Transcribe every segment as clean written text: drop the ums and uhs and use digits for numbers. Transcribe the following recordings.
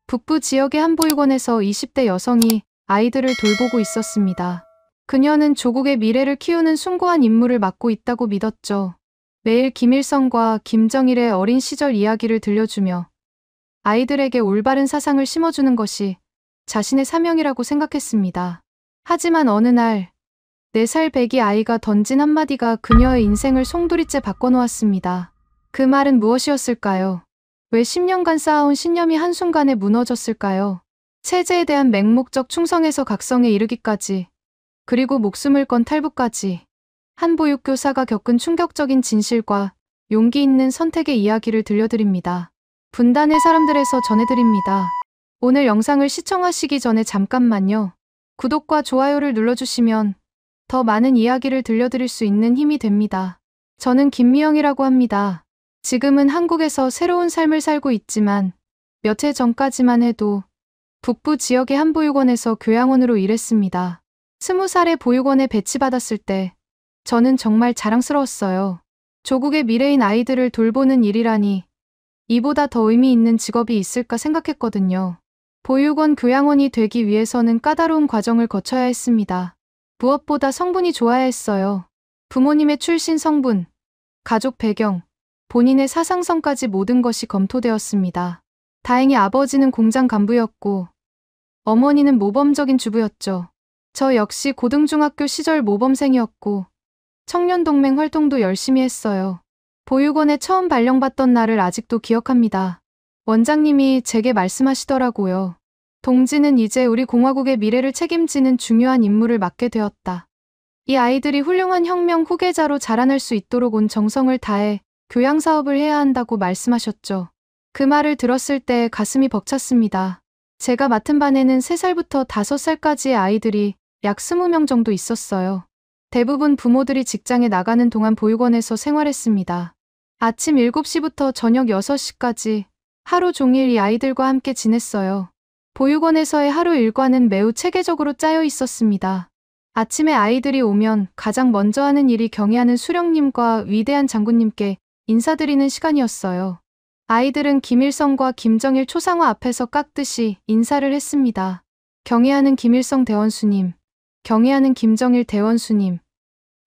북부 지역의 한 보육원에서 20대 여성이 아이들을 돌보고 있었습니다. 그녀는 조국의 미래를 키우는 숭고한 임무를 맡고 있다고 믿었죠. 매일 김일성과 김정일의 어린 시절 이야기를 들려주며 아이들에게 올바른 사상을 심어주는 것이 자신의 사명이라고 생각했습니다. 하지만 어느 날 4살 배기 아이가 던진 한마디가 그녀의 인생을 송두리째 바꿔놓았습니다. 그 말은 무엇이었을까요? 왜 10년간 쌓아온 신념이 한순간에 무너졌을까요? 체제에 대한 맹목적 충성에서 각성에 이르기까지, 그리고 목숨을 건 탈북까지 한 보육교사가 겪은 충격적인 진실과 용기 있는 선택의 이야기를 들려드립니다. 분단의 사람들에서 전해드립니다. 오늘 영상을 시청하시기 전에 잠깐만요. 구독과 좋아요를 눌러주시면 더 많은 이야기를 들려드릴 수 있는 힘이 됩니다. 저는 김미영이라고 합니다. 지금은 한국에서 새로운 삶을 살고 있지만 몇 해 전까지만 해도 북부 지역의 한 보육원에서 교양원으로 일했습니다. 20살에 보육원에 배치받았을 때 저는 정말 자랑스러웠어요. 조국의 미래인 아이들을 돌보는 일이라니 이보다 더 의미 있는 직업이 있을까 생각했거든요. 보육원 교양원이 되기 위해서는 까다로운 과정을 거쳐야 했습니다. 무엇보다 성분이 좋아야 했어요. 부모님의 출신 성분, 가족 배경, 본인의 사상성까지 모든 것이 검토되었습니다. 다행히 아버지는 공장 간부였고 어머니는 모범적인 주부였죠. 저 역시 고등중학교 시절 모범생이었고 청년동맹 활동도 열심히 했어요. 보육원에 처음 발령받던 날을 아직도 기억합니다. 원장님이 제게 말씀하시더라고요. 동지는 이제 우리 공화국의 미래를 책임지는 중요한 임무를 맡게 되었다. 이 아이들이 훌륭한 혁명 후계자로 자라날 수 있도록 온 정성을 다해 교양 사업을 해야 한다고 말씀하셨죠. 그 말을 들었을 때 가슴이 벅찼습니다. 제가 맡은 반에는 3살부터 5살까지의 아이들이 약 20명 정도 있었어요. 대부분 부모들이 직장에 나가는 동안 보육원에서 생활했습니다. 아침 7시부터 저녁 6시까지 하루 종일 이 아이들과 함께 지냈어요. 보육원에서의 하루 일과는 매우 체계적으로 짜여 있었습니다. 아침에 아이들이 오면 가장 먼저 하는 일이 경애하는 수령님과 위대한 장군님께 인사드리는 시간이었어요. 아이들은 김일성과 김정일 초상화 앞에서 깍듯이 인사를 했습니다. 경애하는 김일성 대원수님, 경애하는 김정일 대원수님,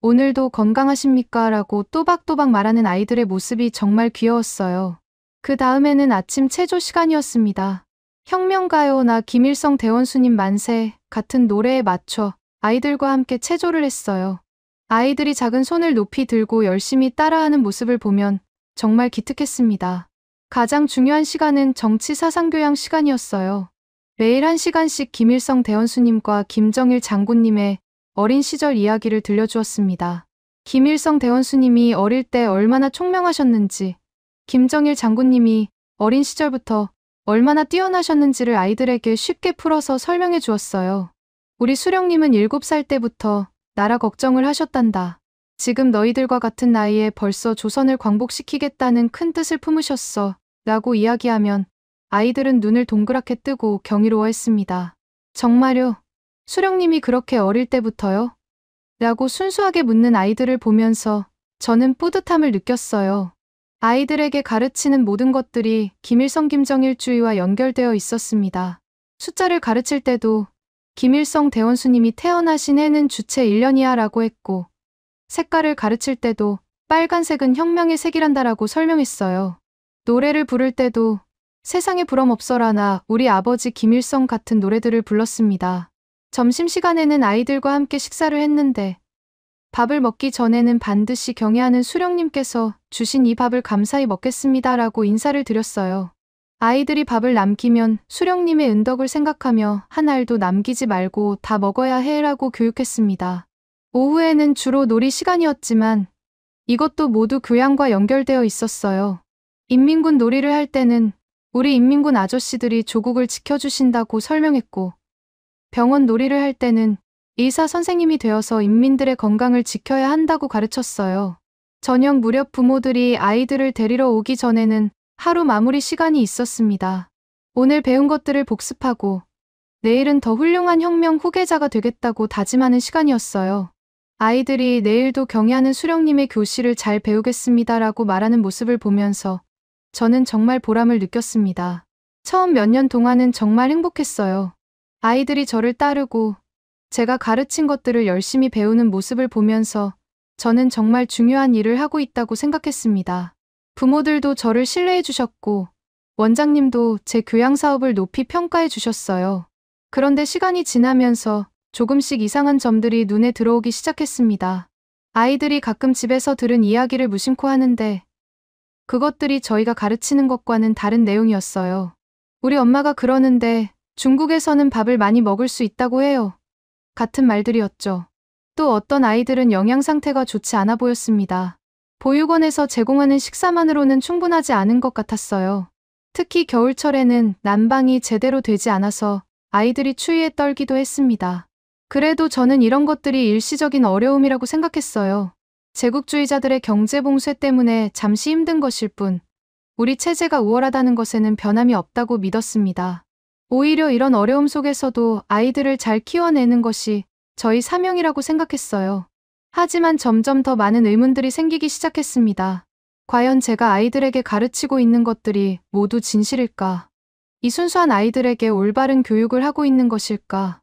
오늘도 건강하십니까? 라고 또박또박 말하는 아이들의 모습이 정말 귀여웠어요. 그 다음에는 아침 체조 시간이었습니다. 혁명가요나 김일성 대원수님 만세 같은 노래에 맞춰 아이들과 함께 체조를 했어요. 아이들이 작은 손을 높이 들고 열심히 따라하는 모습을 보면 정말 기특했습니다. 가장 중요한 시간은 정치 사상교양 시간이었어요. 매일 1시간씩 김일성 대원수님과 김정일 장군님의 어린 시절 이야기를 들려주었습니다. 김일성 대원수님이 어릴 때 얼마나 총명하셨는지, 김정일 장군님이 어린 시절부터 얼마나 뛰어나셨는지를 아이들에게 쉽게 풀어서 설명해 주었어요. 우리 수령님은 7살 때부터 나라 걱정을 하셨단다. 지금 너희들과 같은 나이에 벌써 조선을 광복시키겠다는 큰 뜻을 품으셨어. 라고 이야기하면 아이들은 눈을 동그랗게 뜨고 경이로워했습니다. 정말요? 수령님이 그렇게 어릴 때부터요? 라고 순수하게 묻는 아이들을 보면서 저는 뿌듯함을 느꼈어요. 아이들에게 가르치는 모든 것들이 김일성 김정일주의와 연결되어 있었습니다. 숫자를 가르칠 때도 김일성 대원수님이 태어나신 해는 주체 1년이야 라고 했고, 색깔을 가르칠 때도 빨간색은 혁명의 색이란다라고 설명했어요. 노래를 부를 때도 세상에 부럼 없어라나 우리 아버지 김일성 같은 노래들을 불렀습니다. 점심시간에는 아이들과 함께 식사를 했는데 밥을 먹기 전에는 반드시 경애하는 수령님께서 주신 이 밥을 감사히 먹겠습니다 라고 인사를 드렸어요. 아이들이 밥을 남기면 수령님의 은덕을 생각하며 한 알도 남기지 말고 다 먹어야 해라고 교육했습니다. 오후에는 주로 놀이 시간이었지만 이것도 모두 교양과 연결되어 있었어요. 인민군 놀이를 할 때는 우리 인민군 아저씨들이 조국을 지켜주신다고 설명했고, 병원 놀이를 할 때는 의사 선생님이 되어서 인민들의 건강을 지켜야 한다고 가르쳤어요. 저녁 무렵 부모들이 아이들을 데리러 오기 전에는 하루 마무리 시간이 있었습니다. 오늘 배운 것들을 복습하고 내일은 더 훌륭한 혁명 후계자가 되겠다고 다짐하는 시간이었어요. 아이들이 내일도 경애하는 수령님의 교실을 잘 배우겠습니다라고 말하는 모습을 보면서 저는 정말 보람을 느꼈습니다. 처음 몇 년 동안은 정말 행복했어요. 아이들이 저를 따르고 제가 가르친 것들을 열심히 배우는 모습을 보면서 저는 정말 중요한 일을 하고 있다고 생각했습니다. 부모들도 저를 신뢰해 주셨고 원장님도 제 교양 사업을 높이 평가해 주셨어요. 그런데 시간이 지나면서 조금씩 이상한 점들이 눈에 들어오기 시작했습니다. 아이들이 가끔 집에서 들은 이야기를 무심코 하는데 그것들이 저희가 가르치는 것과는 다른 내용이었어요. 우리 엄마가 그러는데 중국에서는 밥을 많이 먹을 수 있다고 해요. 같은 말들이었죠. 또 어떤 아이들은 영양 상태가 좋지 않아 보였습니다. 보육원에서 제공하는 식사만으로는 충분하지 않은 것 같았어요. 특히 겨울철에는 난방이 제대로 되지 않아서 아이들이 추위에 떨기도 했습니다. 그래도 저는 이런 것들이 일시적인 어려움이라고 생각했어요. 제국주의자들의 경제 봉쇄 때문에 잠시 힘든 것일 뿐, 우리 체제가 우월하다는 것에는 변함이 없다고 믿었습니다. 오히려 이런 어려움 속에서도 아이들을 잘 키워내는 것이 저희 사명이라고 생각했어요. 하지만 점점 더 많은 의문들이 생기기 시작했습니다. 과연 제가 아이들에게 가르치고 있는 것들이 모두 진실일까? 이 순수한 아이들에게 올바른 교육을 하고 있는 것일까?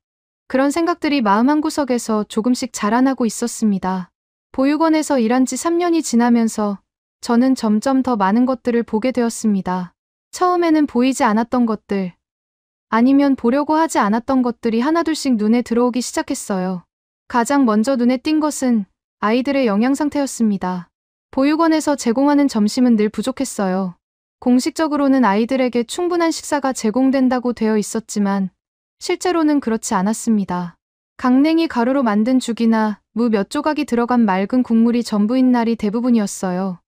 그런 생각들이 마음 한구석에서 조금씩 자라나고 있었습니다. 보육원에서 일한 지 3년이 지나면서 저는 점점 더 많은 것들을 보게 되었습니다. 처음에는 보이지 않았던 것들, 아니면 보려고 하지 않았던 것들이 하나둘씩 눈에 들어오기 시작했어요. 가장 먼저 눈에 띈 것은 아이들의 영양 상태였습니다. 보육원에서 제공하는 점심은 늘 부족했어요. 공식적으로는 아이들에게 충분한 식사가 제공된다고 되어 있었지만 실제로는 그렇지 않았습니다. 강냉이 가루로 만든 죽이나 무 몇 조각이 들어간 맑은 국물이 전부인 날이 대부분이었어요.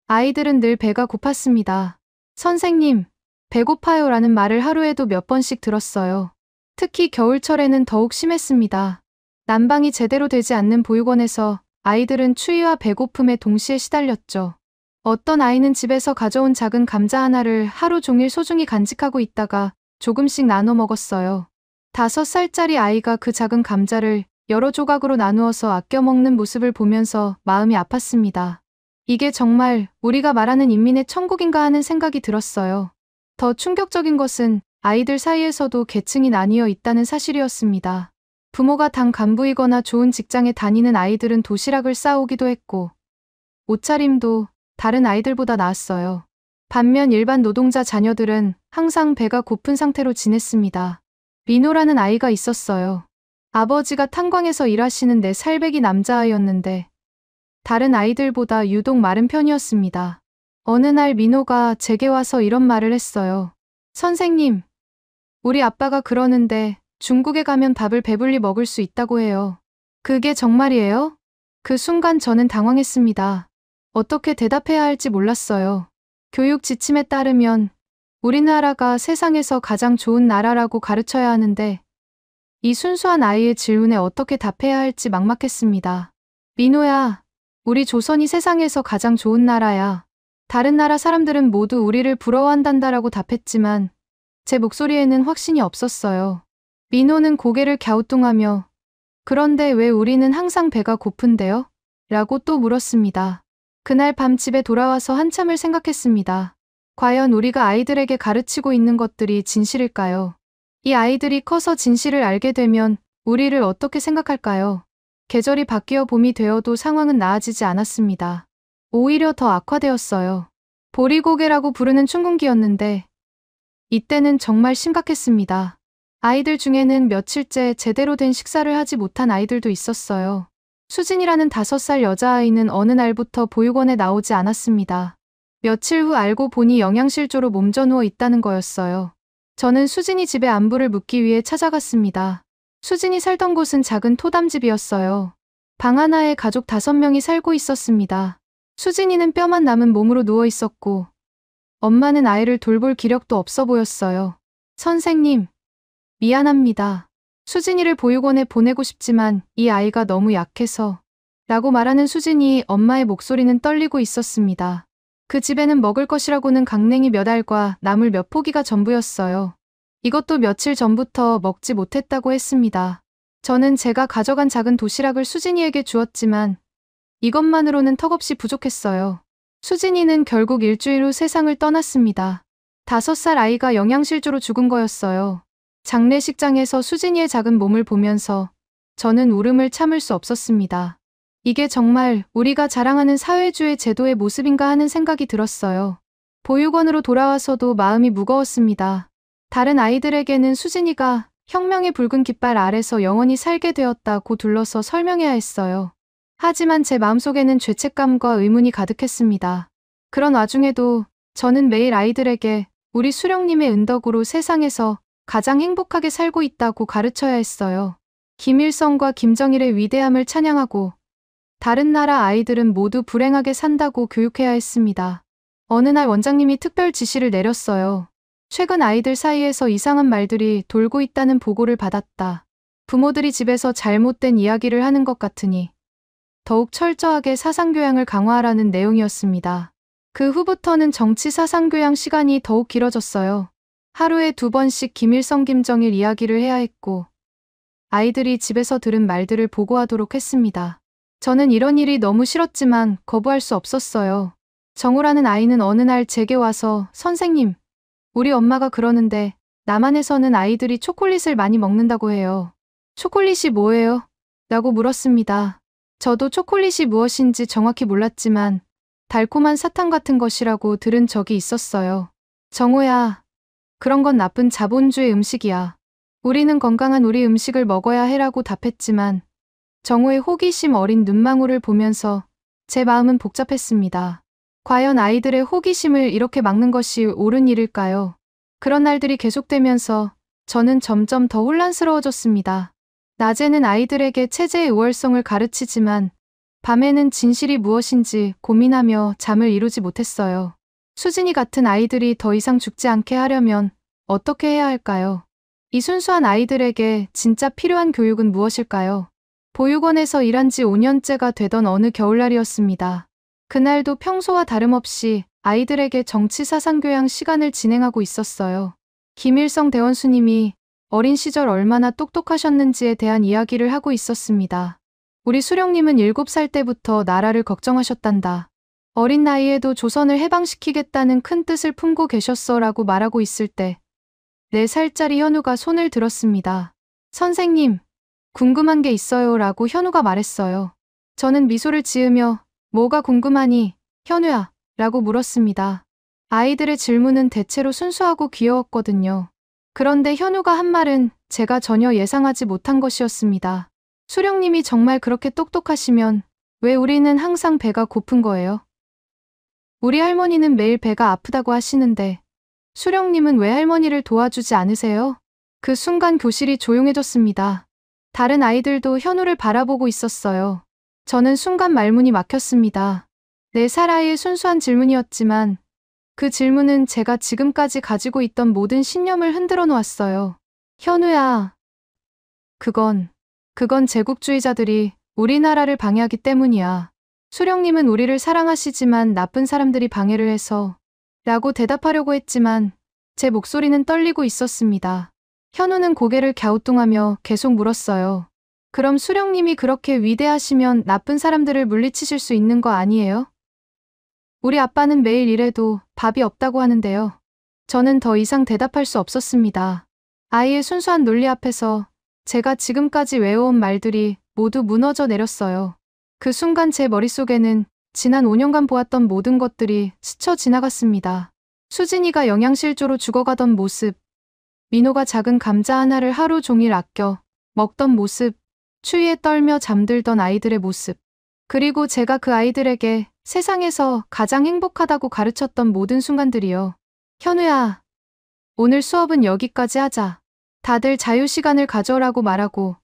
아이들은 늘 배가 고팠습니다. 선생님, 배고파요 라는 말을 하루에도 몇 번씩 들었어요. 특히 겨울철에는 더욱 심했습니다. 난방이 제대로 되지 않는 보육원에서 아이들은 추위와 배고픔에 동시에 시달렸죠. 어떤 아이는 집에서 가져온 작은 감자 하나를 하루 종일 소중히 간직하고 있다가 조금씩 나눠 먹었어요. 5살짜리 아이가 그 작은 감자를 여러 조각으로 나누어서 아껴 먹는 모습을 보면서 마음이 아팠습니다. 이게 정말 우리가 말하는 인민의 천국인가 하는 생각이 들었어요. 더 충격적인 것은 아이들 사이에서도 계층이 나뉘어 있다는 사실이었습니다. 부모가 당 간부이거나 좋은 직장에 다니는 아이들은 도시락을 싸오기도 했고 옷차림도 다른 아이들보다 나았어요. 반면 일반 노동자 자녀들은 항상 배가 고픈 상태로 지냈습니다. 민호라는 아이가 있었어요. 아버지가 탄광에서 일하시는 4살배기 남자아이였는데 다른 아이들보다 유독 마른 편이었습니다. 어느 날 민호가 제게 와서 이런 말을 했어요. 선생님, 우리 아빠가 그러는데 중국에 가면 밥을 배불리 먹을 수 있다고 해요. 그게 정말이에요? 그 순간 저는 당황했습니다. 어떻게 대답해야 할지 몰랐어요. 교육 지침에 따르면 우리나라가 세상에서 가장 좋은 나라라고 가르쳐야 하는데 이 순수한 아이의 질문에 어떻게 답해야 할지 막막했습니다. 민호야, 우리 조선이 세상에서 가장 좋은 나라야. 다른 나라 사람들은 모두 우리를 부러워한단다라고 답했지만 제 목소리에는 확신이 없었어요. 민호는 고개를 갸우뚱하며 그런데 왜 우리는 항상 배가 고픈데요? 라고 또 물었습니다. 그날 밤 집에 돌아와서 한참을 생각했습니다. 과연 우리가 아이들에게 가르치고 있는 것들이 진실일까요? 이 아이들이 커서 진실을 알게 되면 우리를 어떻게 생각할까요? 계절이 바뀌어 봄이 되어도 상황은 나아지지 않았습니다. 오히려 더 악화되었어요. 보리고개라고 부르는 춘궁기였는데 이때는 정말 심각했습니다. 아이들 중에는 며칠째 제대로 된 식사를 하지 못한 아이들도 있었어요. 수진이라는 5살 여자아이는 어느 날부터 보육원에 나오지 않았습니다. 며칠 후 알고 보니 영양실조로 몸져 누워 있다는 거였어요. 저는 수진이 집의 안부를 묻기 위해 찾아갔습니다. 수진이 살던 곳은 작은 토담집이었어요. 방 하나에 가족 5명이 살고 있었습니다. 수진이는 뼈만 남은 몸으로 누워 있었고 엄마는 아이를 돌볼 기력도 없어 보였어요. 선생님, 미안합니다. 수진이를 보육원에 보내고 싶지만 이 아이가 너무 약해서 라고 말하는 수진이 엄마의 목소리는 떨리고 있었습니다. 그 집에는 먹을 것이라고는 강냉이 몇 알과 나물 몇 포기가 전부였어요. 이것도 며칠 전부터 먹지 못했다고 했습니다. 저는 제가 가져간 작은 도시락을 수진이에게 주었지만 이것만으로는 턱없이 부족했어요. 수진이는 결국 일주일 후 세상을 떠났습니다. 5살 아이가 영양실조로 죽은 거였어요. 장례식장에서 수진이의 작은 몸을 보면서 저는 울음을 참을 수 없었습니다. 이게 정말 우리가 자랑하는 사회주의 제도의 모습인가 하는 생각이 들었어요. 보육원으로 돌아와서도 마음이 무거웠습니다. 다른 아이들에게는 수진이가 혁명의 붉은 깃발 아래서 영원히 살게 되었다고 둘러서 설명해야 했어요. 하지만 제 마음속에는 죄책감과 의문이 가득했습니다. 그런 와중에도 저는 매일 아이들에게 우리 수령님의 은덕으로 세상에서 가장 행복하게 살고 있다고 가르쳐야 했어요. 김일성과 김정일의 위대함을 찬양하고 다른 나라 아이들은 모두 불행하게 산다고 교육해야 했습니다. 어느 날 원장님이 특별 지시를 내렸어요. 최근 아이들 사이에서 이상한 말들이 돌고 있다는 보고를 받았다. 부모들이 집에서 잘못된 이야기를 하는 것 같으니 더욱 철저하게 사상교양을 강화하라는 내용이었습니다. 그 후부터는 정치 사상교양 시간이 더욱 길어졌어요. 하루에 2번씩 김일성 김정일 이야기를 해야 했고 아이들이 집에서 들은 말들을 보고하도록 했습니다. 저는 이런 일이 너무 싫었지만 거부할 수 없었어요. 정우라는 아이는 어느 날 제게 와서 선생님, 우리 엄마가 그러는데 남한에서는 아이들이 초콜릿을 많이 먹는다고 해요. 초콜릿이 뭐예요? 라고 물었습니다. 저도 초콜릿이 무엇인지 정확히 몰랐지만 달콤한 사탕 같은 것이라고 들은 적이 있었어요. 정우야, 그런 건 나쁜 자본주의 음식이야. 우리는 건강한 우리 음식을 먹어야 해라고 답했지만 정우의 호기심 어린 눈망울을 보면서 제 마음은 복잡했습니다. 과연 아이들의 호기심을 이렇게 막는 것이 옳은 일일까요? 그런 날들이 계속되면서 저는 점점 더 혼란스러워졌습니다. 낮에는 아이들에게 체제의 우월성을 가르치지만 밤에는 진실이 무엇인지 고민하며 잠을 이루지 못했어요. 수진이 같은 아이들이 더 이상 죽지 않게 하려면 어떻게 해야 할까요? 이 순수한 아이들에게 진짜 필요한 교육은 무엇일까요? 보육원에서 일한 지 5년째가 되던 어느 겨울날이었습니다. 그날도 평소와 다름없이 아이들에게 정치 사상교양 시간을 진행하고 있었어요. 김일성 대원수님이 어린 시절 얼마나 똑똑하셨는지에 대한 이야기를 하고 있었습니다. 우리 수령님은 7살 때부터 나라를 걱정하셨단다. 어린 나이에도 조선을 해방시키겠다는 큰 뜻을 품고 계셨어라고 말하고 있을 때 4살짜리 현우가 손을 들었습니다. 선생님, 궁금한 게 있어요 라고 현우가 말했어요. 저는 미소를 지으며 뭐가 궁금하니, 현우야? 라고 물었습니다. 아이들의 질문은 대체로 순수하고 귀여웠거든요. 그런데 현우가 한 말은 제가 전혀 예상하지 못한 것이었습니다. 수령님이 정말 그렇게 똑똑하시면 왜 우리는 항상 배가 고픈 거예요? 우리 할머니는 매일 배가 아프다고 하시는데 수령님은 왜 할머니를 도와주지 않으세요? 그 순간 교실이 조용해졌습니다. 다른 아이들도 현우를 바라보고 있었어요. 저는 순간 말문이 막혔습니다. 4살 아이의 순수한 질문이었지만 그 질문은 제가 지금까지 가지고 있던 모든 신념을 흔들어 놓았어요. 현우야, 그건 제국주의자들이 우리나라를 방해하기 때문이야. 수령님은 우리를 사랑하시지만 나쁜 사람들이 방해를 해서 라고 대답하려고 했지만 제 목소리는 떨리고 있었습니다. 현우는 고개를 갸우뚱하며 계속 물었어요. 그럼 수령님이 그렇게 위대하시면 나쁜 사람들을 물리치실 수 있는 거 아니에요? 우리 아빠는 매일 일해도 밥이 없다고 하는데요. 저는 더 이상 대답할 수 없었습니다. 아이의 순수한 논리 앞에서 제가 지금까지 외워온 말들이 모두 무너져 내렸어요. 그 순간 제 머릿속에는 지난 5년간 보았던 모든 것들이 스쳐 지나갔습니다. 수진이가 영양실조로 죽어가던 모습, 민호가 작은 감자 하나를 하루 종일 아껴 먹던 모습, 추위에 떨며 잠들던 아이들의 모습, 그리고 제가 그 아이들에게 세상에서 가장 행복하다고 가르쳤던 모든 순간들이요. 현우야, 오늘 수업은 여기까지 하자. 다들 자유시간을 가져라고 말하고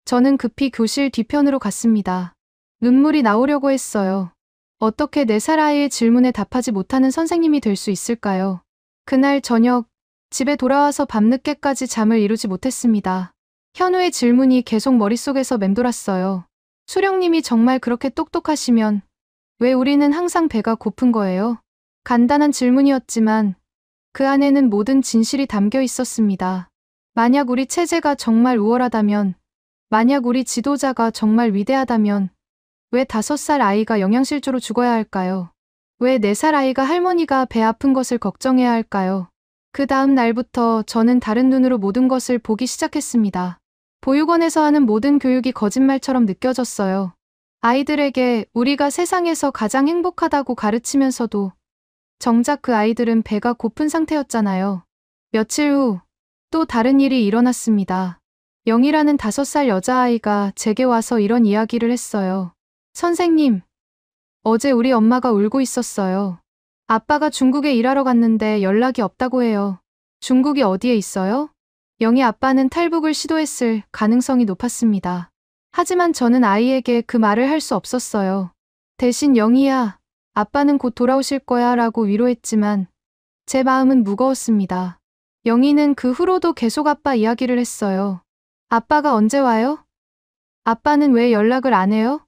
저는 급히 교실 뒤편으로 갔습니다. 눈물이 나오려고 했어요. 어떻게 4살 아이의 질문에 답하지 못하는 선생님이 될 수 있을까요? 그날 저녁 집에 돌아와서 밤늦게까지 잠을 이루지 못했습니다. 현우의 질문이 계속 머릿속에서 맴돌았어요. 수령님이 정말 그렇게 똑똑하시면 왜 우리는 항상 배가 고픈 거예요? 간단한 질문이었지만 그 안에는 모든 진실이 담겨 있었습니다. 만약 우리 체제가 정말 우월하다면, 만약 우리 지도자가 정말 위대하다면 왜 5살 아이가 영양실조로 죽어야 할까요? 왜 4살 아이가 할머니가 배 아픈 것을 걱정해야 할까요? 그 다음 날부터 저는 다른 눈으로 모든 것을 보기 시작했습니다. 보육원에서 하는 모든 교육이 거짓말처럼 느껴졌어요. 아이들에게 우리가 세상에서 가장 행복하다고 가르치면서도 정작 그 아이들은 배가 고픈 상태였잖아요. 며칠 후 또 다른 일이 일어났습니다. 영이라는 5살 여자아이가 제게 와서 이런 이야기를 했어요. 선생님, 어제 우리 엄마가 울고 있었어요. 아빠가 중국에 일하러 갔는데 연락이 없다고 해요. 중국이 어디에 있어요? 영희 아빠는 탈북을 시도했을 가능성이 높았습니다. 하지만 저는 아이에게 그 말을 할 수 없었어요. 대신 영희야, 아빠는 곧 돌아오실 거야 라고 위로했지만 제 마음은 무거웠습니다. 영희는 그 후로도 계속 아빠 이야기를 했어요. 아빠가 언제 와요? 아빠는 왜 연락을 안 해요?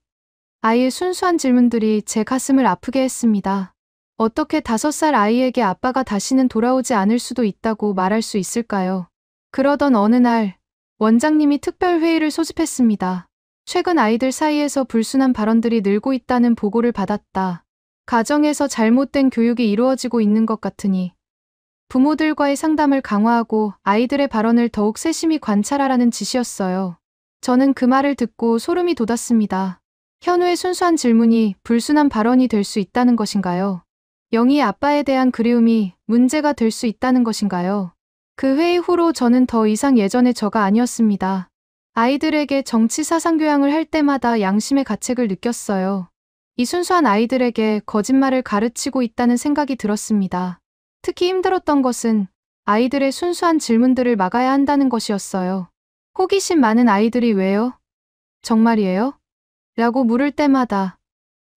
아이의 순수한 질문들이 제 가슴을 아프게 했습니다. 어떻게 5살 아이에게 아빠가 다시는 돌아오지 않을 수도 있다고 말할 수 있을까요? 그러던 어느 날 원장님이 특별 회의를 소집했습니다. 최근 아이들 사이에서 불순한 발언들이 늘고 있다는 보고를 받았다. 가정에서 잘못된 교육이 이루어지고 있는 것 같으니 부모들과의 상담을 강화하고 아이들의 발언을 더욱 세심히 관찰하라는 지시였어요. 저는 그 말을 듣고 소름이 돋았습니다. 현우의 순수한 질문이 불순한 발언이 될 수 있다는 것인가요? 영희의 아빠에 대한 그리움이 문제가 될 수 있다는 것인가요? 그 회의 후로 저는 더 이상 예전의 저가 아니었습니다. 아이들에게 정치 사상 교양을 할 때마다 양심의 가책을 느꼈어요. 이 순수한 아이들에게 거짓말을 가르치고 있다는 생각이 들었습니다. 특히 힘들었던 것은 아이들의 순수한 질문들을 막아야 한다는 것이었어요. 호기심 많은 아이들이 왜요? 정말이에요? 라고 물을 때마다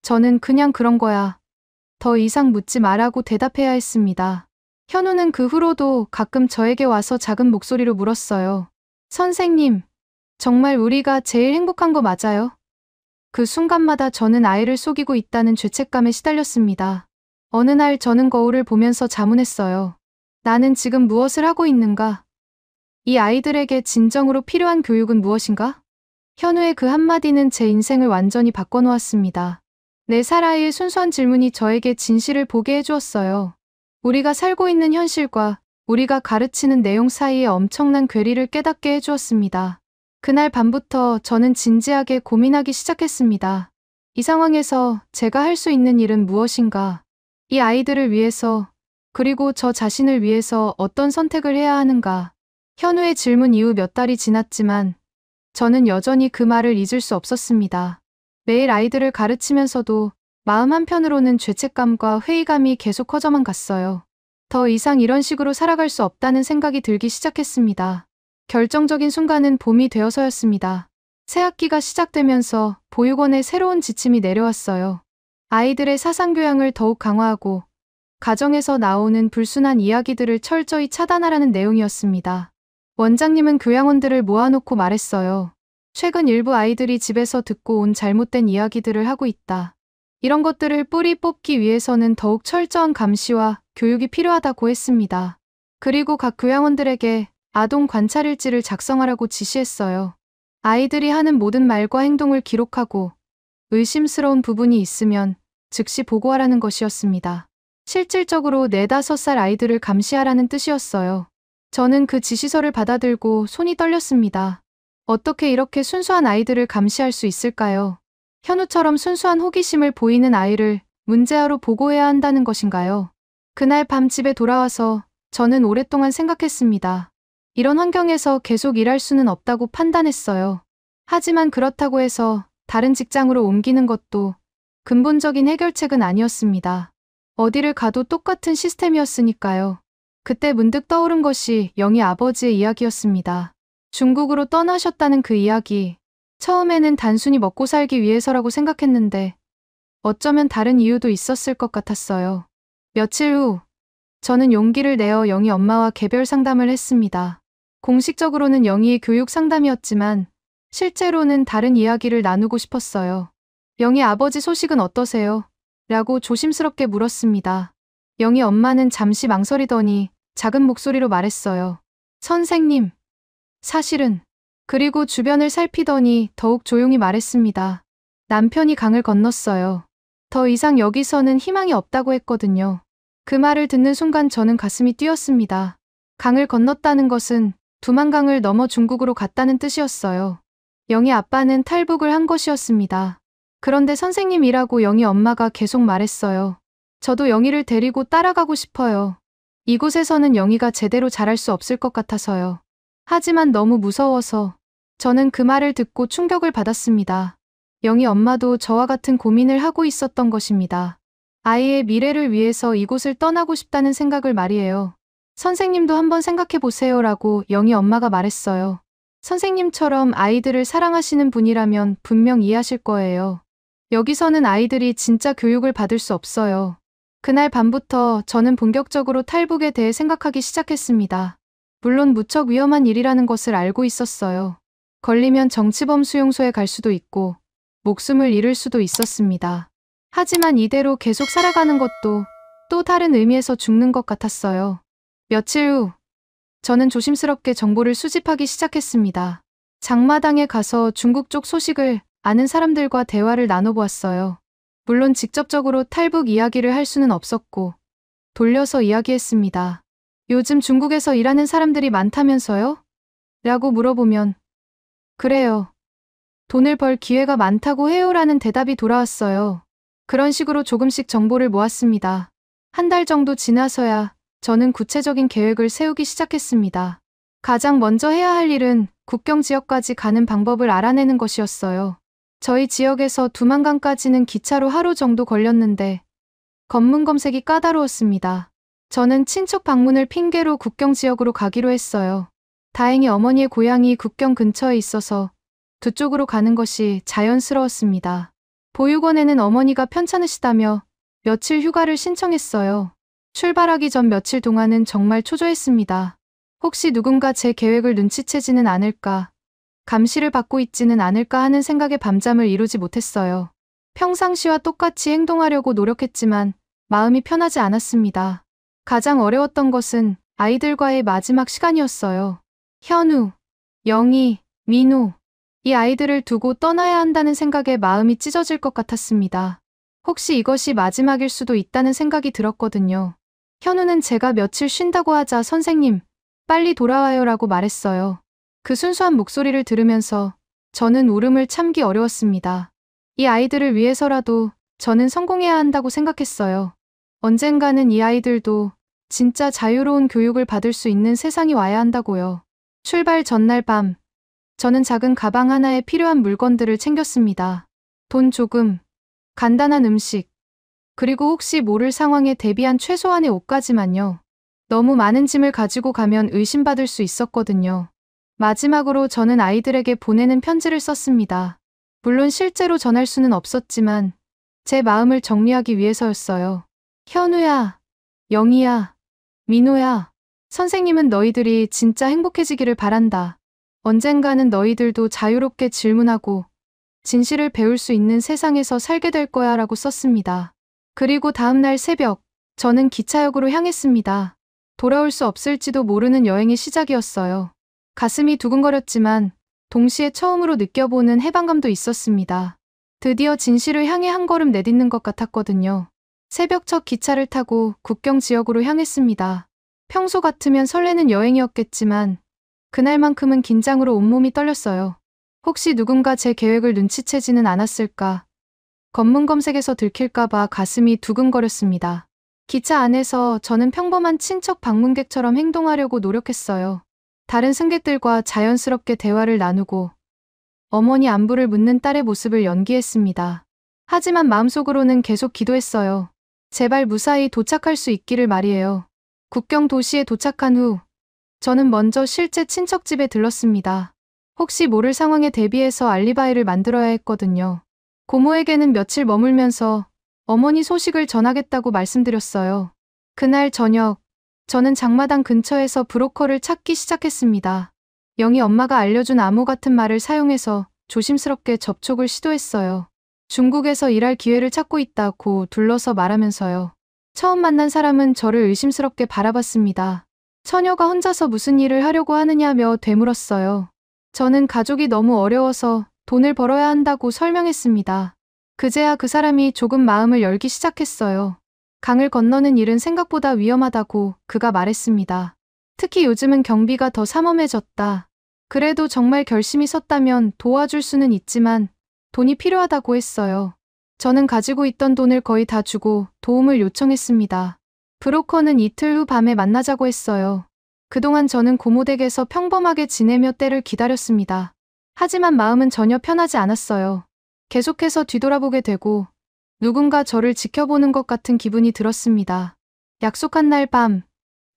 저는 그냥 그런 거야. 더 이상 묻지 말라고 대답해야 했습니다. 현우는 그 후로도 가끔 저에게 와서 작은 목소리로 물었어요. 선생님, 정말 우리가 제일 행복한 거 맞아요? 그 순간마다 저는 아이를 속이고 있다는 죄책감에 시달렸습니다. 어느 날 저는 거울을 보면서 자문했어요. 나는 지금 무엇을 하고 있는가? 이 아이들에게 진정으로 필요한 교육은 무엇인가? 현우의 그 한마디는 제 인생을 완전히 바꿔놓았습니다. 4살 아이의 순수한 질문이 저에게 진실을 보게 해주었어요. 우리가 살고 있는 현실과 우리가 가르치는 내용 사이의 엄청난 괴리를 깨닫게 해주었습니다. 그날 밤부터 저는 진지하게 고민하기 시작했습니다. 이 상황에서 제가 할 수 있는 일은 무엇인가? 이 아이들을 위해서, 그리고 저 자신을 위해서 어떤 선택을 해야 하는가? 현우의 질문 이후 몇 달이 지났지만 저는 여전히 그 말을 잊을 수 없었습니다. 매일 아이들을 가르치면서도 마음 한편으로는 죄책감과 회의감이 계속 커져만 갔어요. 더 이상 이런 식으로 살아갈 수 없다는 생각이 들기 시작했습니다. 결정적인 순간은 봄이 되어서였습니다. 새 학기가 시작되면서 보육원에 새로운 지침이 내려왔어요. 아이들의 사상교양을 더욱 강화하고 가정에서 나오는 불순한 이야기들을 철저히 차단하라는 내용이었습니다. 원장님은 교양원들을 모아놓고 말했어요. 최근 일부 아이들이 집에서 듣고 온 잘못된 이야기들을 하고 있다. 이런 것들을 뿌리 뽑기 위해서는 더욱 철저한 감시와 교육이 필요하다고 했습니다. 그리고 각 교양원들에게 아동 관찰일지를 작성하라고 지시했어요. 아이들이 하는 모든 말과 행동을 기록하고 의심스러운 부분이 있으면 즉시 보고하라는 것이었습니다. 실질적으로 4, 5살 아이들을 감시하라는 뜻이었어요. 저는 그 지시서를 받아들고 손이 떨렸습니다. 어떻게 이렇게 순수한 아이들을 감시할 수 있을까요? 현우처럼 순수한 호기심을 보이는 아이를 문제아로 보고해야 한다는 것인가요? 그날 밤 집에 돌아와서 저는 오랫동안 생각했습니다. 이런 환경에서 계속 일할 수는 없다고 판단했어요. 하지만 그렇다고 해서 다른 직장으로 옮기는 것도 근본적인 해결책은 아니었습니다. 어디를 가도 똑같은 시스템이었으니까요. 그때 문득 떠오른 것이 영희 아버지의 이야기였습니다. 중국으로 떠나셨다는 그 이야기. 처음에는 단순히 먹고 살기 위해서라고 생각했는데 어쩌면 다른 이유도 있었을 것 같았어요. 며칠 후 저는 용기를 내어 영희 엄마와 개별 상담을 했습니다. 공식적으로는 영희의 교육 상담이었지만 실제로는 다른 이야기를 나누고 싶었어요. 영희 아버지 소식은 어떠세요? 라고 조심스럽게 물었습니다. 영희 엄마는 잠시 망설이더니 작은 목소리로 말했어요. 선생님, 사실은. 그리고 주변을 살피더니 더욱 조용히 말했습니다. 남편이 강을 건넜어요. 더 이상 여기서는 희망이 없다고 했거든요. 그 말을 듣는 순간 저는 가슴이 뛰었습니다. 강을 건넜다는 것은 두만강을 넘어 중국으로 갔다는 뜻이었어요. 영희 아빠는 탈북을 한 것이었습니다. 그런데 선생님이라고 영희 엄마가 계속 말했어요. 저도 영희를 데리고 따라가고 싶어요. 이곳에서는 영희가 제대로 자랄 수 없을 것 같아서요. 하지만 너무 무서워서 저는 그 말을 듣고 충격을 받았습니다. 영희 엄마도 저와 같은 고민을 하고 있었던 것입니다. 아이의 미래를 위해서 이곳을 떠나고 싶다는 생각을 말이에요. 선생님도 한번 생각해 보세요라고 영희 엄마가 말했어요. 선생님처럼 아이들을 사랑하시는 분이라면 분명 이해하실 거예요. 여기서는 아이들이 진짜 교육을 받을 수 없어요. 그날 밤부터 저는 본격적으로 탈북에 대해 생각하기 시작했습니다. 물론 무척 위험한 일이라는 것을 알고 있었어요. 걸리면 정치범 수용소에 갈 수도 있고 목숨을 잃을 수도 있었습니다. 하지만 이대로 계속 살아가는 것도 또 다른 의미에서 죽는 것 같았어요. 며칠 후 저는 조심스럽게 정보를 수집하기 시작했습니다. 장마당에 가서 중국 쪽 소식을 아는 사람들과 대화를 나눠보았어요. 물론 직접적으로 탈북 이야기를 할 수는 없었고 돌려서 이야기했습니다. 요즘 중국에서 일하는 사람들이 많다면서요? 라고 물어보면 그래요. 돈을 벌 기회가 많다고 해요라는 대답이 돌아왔어요. 그런 식으로 조금씩 정보를 모았습니다. 한 달 정도 지나서야 저는 구체적인 계획을 세우기 시작했습니다. 가장 먼저 해야 할 일은 국경 지역까지 가는 방법을 알아내는 것이었어요. 저희 지역에서 두만강까지는 기차로 하루 정도 걸렸는데 검문 검색이 까다로웠습니다. 저는 친척 방문을 핑계로 국경 지역으로 가기로 했어요. 다행히 어머니의 고향이 국경 근처에 있어서 두 쪽으로 가는 것이 자연스러웠습니다. 보육원에는 어머니가 편찮으시다며 며칠 휴가를 신청했어요. 출발하기 전 며칠 동안은 정말 초조했습니다. 혹시 누군가 제 계획을 눈치채지는 않을까, 감시를 받고 있지는 않을까 하는 생각에 밤잠을 이루지 못했어요. 평상시와 똑같이 행동하려고 노력했지만 마음이 편하지 않았습니다. 가장 어려웠던 것은 아이들과의 마지막 시간이었어요. 현우, 영희, 민호, 이 아이들을 두고 떠나야 한다는 생각에 마음이 찢어질 것 같았습니다. 혹시 이것이 마지막일 수도 있다는 생각이 들었거든요. 현우는 제가 며칠 쉰다고 하자 선생님, 빨리 돌아와요라고 말했어요. 그 순수한 목소리를 들으면서 저는 울음을 참기 어려웠습니다. 이 아이들을 위해서라도 저는 성공해야 한다고 생각했어요. 언젠가는 이 아이들도 진짜 자유로운 교육을 받을 수 있는 세상이 와야 한다고요. 출발 전날 밤, 저는 작은 가방 하나에 필요한 물건들을 챙겼습니다. 돈 조금, 간단한 음식, 그리고 혹시 모를 상황에 대비한 최소한의 옷까지만요. 너무 많은 짐을 가지고 가면 의심받을 수 있었거든요. 마지막으로 저는 아이들에게 보내는 편지를 썼습니다. 물론 실제로 전할 수는 없었지만 제 마음을 정리하기 위해서였어요. 현우야, 영희야, 민호야, 선생님은 너희들이 진짜 행복해지기를 바란다. 언젠가는 너희들도 자유롭게 질문하고 진실을 배울 수 있는 세상에서 살게 될 거야 라고 썼습니다. 그리고 다음날 새벽, 저는 기차역으로 향했습니다. 돌아올 수 없을지도 모르는 여행의 시작이었어요. 가슴이 두근거렸지만 동시에 처음으로 느껴보는 해방감도 있었습니다. 드디어 진실을 향해 한 걸음 내딛는 것 같았거든요. 새벽 첫 기차를 타고 국경 지역으로 향했습니다. 평소 같으면 설레는 여행이었겠지만 그날만큼은 긴장으로 온몸이 떨렸어요. 혹시 누군가 제 계획을 눈치채지는 않았을까? 검문 검색에서 들킬까봐 가슴이 두근거렸습니다. 기차 안에서 저는 평범한 친척 방문객처럼 행동하려고 노력했어요. 다른 승객들과 자연스럽게 대화를 나누고 어머니 안부를 묻는 딸의 모습을 연기했습니다. 하지만 마음속으로는 계속 기도했어요. 제발 무사히 도착할 수 있기를 말이에요. 국경 도시에 도착한 후 저는 먼저 실제 친척집에 들렀습니다. 혹시 모를 상황에 대비해서 알리바이를 만들어야 했거든요. 고모에게는 며칠 머물면서 어머니 소식을 전하겠다고 말씀드렸어요. 그날 저녁, 저는 장마당 근처에서 브로커를 찾기 시작했습니다. 영희 엄마가 알려준 암호 같은 말을 사용해서 조심스럽게 접촉을 시도했어요. 중국에서 일할 기회를 찾고 있다고 둘러서 말하면서요. 처음 만난 사람은 저를 의심스럽게 바라봤습니다. 처녀가 혼자서 무슨 일을 하려고 하느냐며 되물었어요. 저는 가족이 너무 어려워서 돈을 벌어야 한다고 설명했습니다. 그제야 그 사람이 조금 마음을 열기 시작했어요. 강을 건너는 일은 생각보다 위험하다고 그가 말했습니다. 특히 요즘은 경비가 더 삼엄해졌다. 그래도 정말 결심이 섰다면 도와줄 수는 있지만 돈이 필요하다고 했어요. 저는 가지고 있던 돈을 거의 다 주고 도움을 요청했습니다. 브로커는 이틀 후 밤에 만나자고 했어요. 그동안 저는 고모댁에서 평범하게 지내며 때를 기다렸습니다. 하지만 마음은 전혀 편하지 않았어요. 계속해서 뒤돌아보게 되고 누군가 저를 지켜보는 것 같은 기분이 들었습니다. 약속한 날 밤,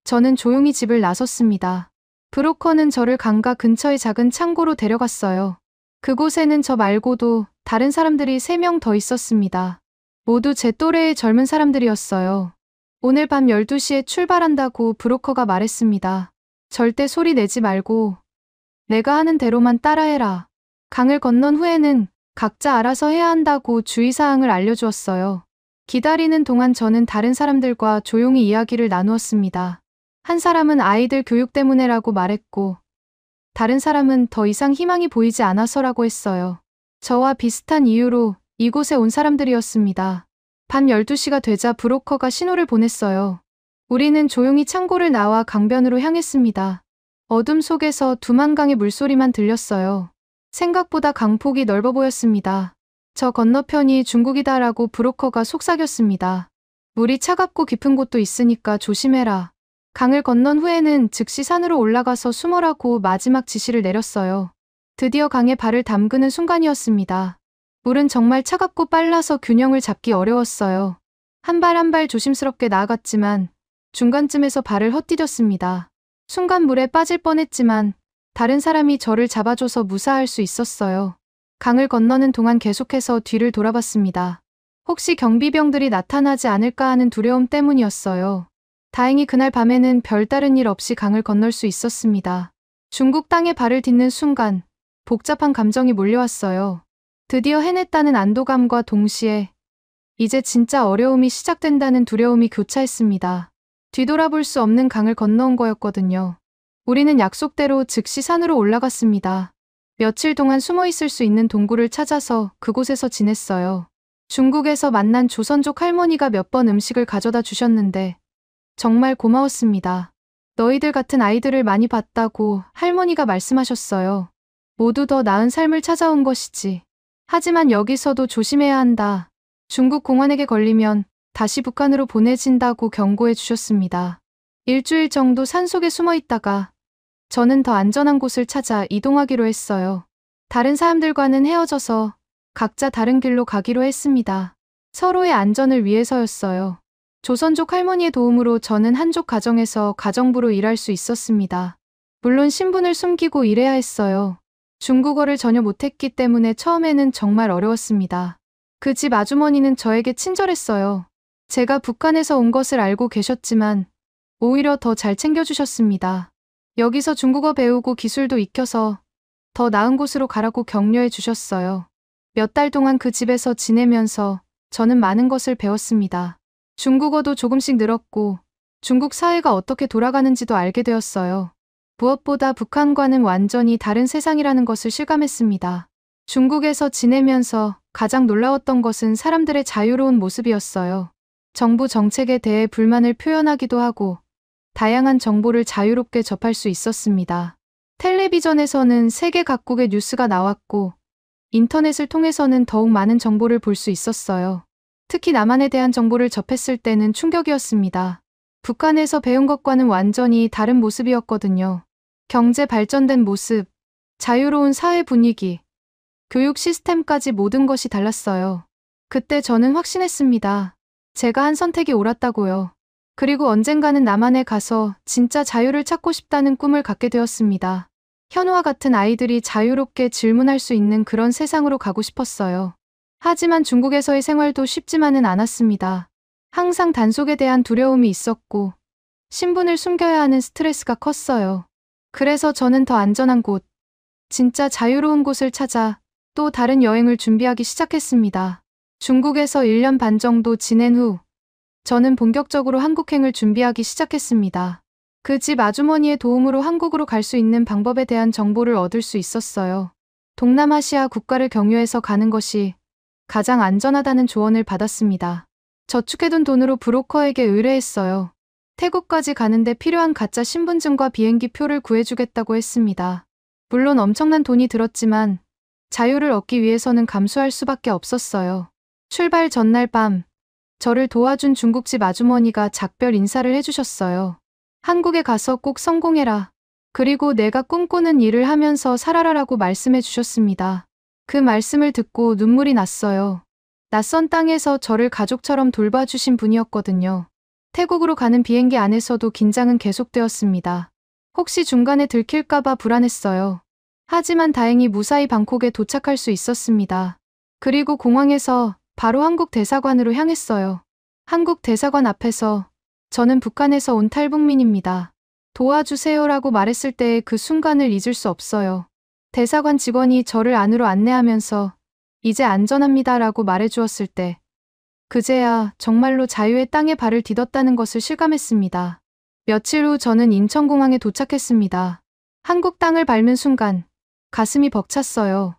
저는 조용히 집을 나섰습니다. 브로커는 저를 강가 근처의 작은 창고로 데려갔어요. 그곳에는 저 말고도 다른 사람들이 3명 더 있었습니다. 모두 제 또래의 젊은 사람들이었어요. 오늘 밤 12시에 출발한다고 브로커가 말했습니다. 절대 소리 내지 말고 내가 하는 대로만 따라해라. 강을 건넌 후에는 각자 알아서 해야 한다고 주의사항을 알려주었어요. 기다리는 동안 저는 다른 사람들과 조용히 이야기를 나누었습니다. 한 사람은 아이들 교육 때문에라고 말했고 다른 사람은 더 이상 희망이 보이지 않아서라고 했어요. 저와 비슷한 이유로 이곳에 온 사람들이었습니다. 밤 12시가 되자 브로커가 신호를 보냈어요. 우리는 조용히 창고를 나와 강변으로 향했습니다. 어둠 속에서 두만강의 물소리만 들렸어요. 생각보다 강폭이 넓어 보였습니다. 저 건너편이 중국이다라고 브로커가 속삭였습니다. 물이 차갑고 깊은 곳도 있으니까 조심해라. 강을 건넌 후에는 즉시 산으로 올라가서 숨어라고 마지막 지시를 내렸어요. 드디어 강에 발을 담그는 순간이었습니다. 물은 정말 차갑고 빨라서 균형을 잡기 어려웠어요. 한 발 한 발 조심스럽게 나아갔지만 중간쯤에서 발을 헛디뎠습니다. 순간 물에 빠질 뻔했지만 다른 사람이 저를 잡아줘서 무사할 수 있었어요. 강을 건너는 동안 계속해서 뒤를 돌아봤습니다. 혹시 경비병들이 나타나지 않을까 하는 두려움 때문이었어요. 다행히 그날 밤에는 별다른 일 없이 강을 건널 수 있었습니다. 중국 땅에 발을 딛는 순간 복잡한 감정이 몰려왔어요. 드디어 해냈다는 안도감과 동시에 이제 진짜 어려움이 시작된다는 두려움이 교차했습니다. 뒤돌아볼 수 없는 강을 건너온 거였거든요. 우리는 약속대로 즉시 산으로 올라갔습니다. 며칠 동안 숨어 있을 수 있는 동굴을 찾아서 그곳에서 지냈어요. 중국에서 만난 조선족 할머니가 몇 번 음식을 가져다 주셨는데 정말 고마웠습니다. 너희들 같은 아이들을 많이 봤다고 할머니가 말씀하셨어요. 모두 더 나은 삶을 찾아온 것이지. 하지만 여기서도 조심해야 한다. 중국 공안에게 걸리면 다시 북한으로 보내진다고 경고해 주셨습니다. 일주일 정도 산속에 숨어 있다가 저는 더 안전한 곳을 찾아 이동하기로 했어요. 다른 사람들과는 헤어져서 각자 다른 길로 가기로 했습니다. 서로의 안전을 위해서였어요. 조선족 할머니의 도움으로 저는 한족 가정에서 가정부로 일할 수 있었습니다. 물론 신분을 숨기고 일해야 했어요. 중국어를 전혀 못했기 때문에 처음에는 정말 어려웠습니다. 그 집 아주머니는 저에게 친절했어요. 제가 북한에서 온 것을 알고 계셨지만 오히려 더 잘 챙겨주셨습니다. 여기서 중국어 배우고 기술도 익혀서 더 나은 곳으로 가라고 격려해 주셨어요. 몇 달 동안 그 집에서 지내면서 저는 많은 것을 배웠습니다. 중국어도 조금씩 늘었고 중국 사회가 어떻게 돌아가는지도 알게 되었어요. 무엇보다 북한과는 완전히 다른 세상이라는 것을 실감했습니다. 중국에서 지내면서 가장 놀라웠던 것은 사람들의 자유로운 모습이었어요. 정부 정책에 대해 불만을 표현하기도 하고 다양한 정보를 자유롭게 접할 수 있었습니다. 텔레비전에서는 세계 각국의 뉴스가 나왔고 인터넷을 통해서는 더욱 많은 정보를 볼 수 있었어요. 특히 남한에 대한 정보를 접했을 때는 충격이었습니다. 북한에서 배운 것과는 완전히 다른 모습이었거든요. 경제 발전된 모습, 자유로운 사회 분위기, 교육 시스템까지 모든 것이 달랐어요. 그때 저는 확신했습니다. 제가 한 선택이 옳았다고요. 그리고 언젠가는 남한에 가서 진짜 자유를 찾고 싶다는 꿈을 갖게 되었습니다. 현우와 같은 아이들이 자유롭게 질문할 수 있는 그런 세상으로 가고 싶었어요. 하지만 중국에서의 생활도 쉽지만은 않았습니다. 항상 단속에 대한 두려움이 있었고 신분을 숨겨야 하는 스트레스가 컸어요. 그래서 저는 더 안전한 곳, 진짜 자유로운 곳을 찾아 또 다른 여행을 준비하기 시작했습니다. 중국에서 1년 반 정도 지낸 후 저는 본격적으로 한국행을 준비하기 시작했습니다. 그 집 아주머니의 도움으로 한국으로 갈 수 있는 방법에 대한 정보를 얻을 수 있었어요. 동남아시아 국가를 경유해서 가는 것이 가장 안전하다는 조언을 받았습니다. 저축해둔 돈으로 브로커에게 의뢰했어요. 태국까지 가는데 필요한 가짜 신분증과 비행기 표를 구해주겠다고 했습니다. 물론 엄청난 돈이 들었지만 자유를 얻기 위해서는 감수할 수밖에 없었어요. 출발 전날 밤, 저를 도와준 중국집 아주머니가 작별 인사를 해주셨어요. 한국에 가서 꼭 성공해라. 그리고 내가 꿈꾸는 일을 하면서 살아라라고 말씀해 주셨습니다. 그 말씀을 듣고 눈물이 났어요. 낯선 땅에서 저를 가족처럼 돌봐주신 분이었거든요. 태국으로 가는 비행기 안에서도 긴장은 계속되었습니다. 혹시 중간에 들킬까봐 불안했어요. 하지만 다행히 무사히 방콕에 도착할 수 있었습니다. 그리고 공항에서 바로 한국 대사관으로 향했어요. 한국 대사관 앞에서 저는 북한에서 온 탈북민입니다. 도와주세요라고 말했을 때의 그 순간을 잊을 수 없어요. 대사관 직원이 저를 안으로 안내하면서 이제 안전합니다라고 말해주었을 때 그제야 정말로 자유의 땅에 발을 디뎠다는 것을 실감했습니다. 며칠 후 저는 인천공항에 도착했습니다. 한국 땅을 밟는 순간 가슴이 벅찼어요.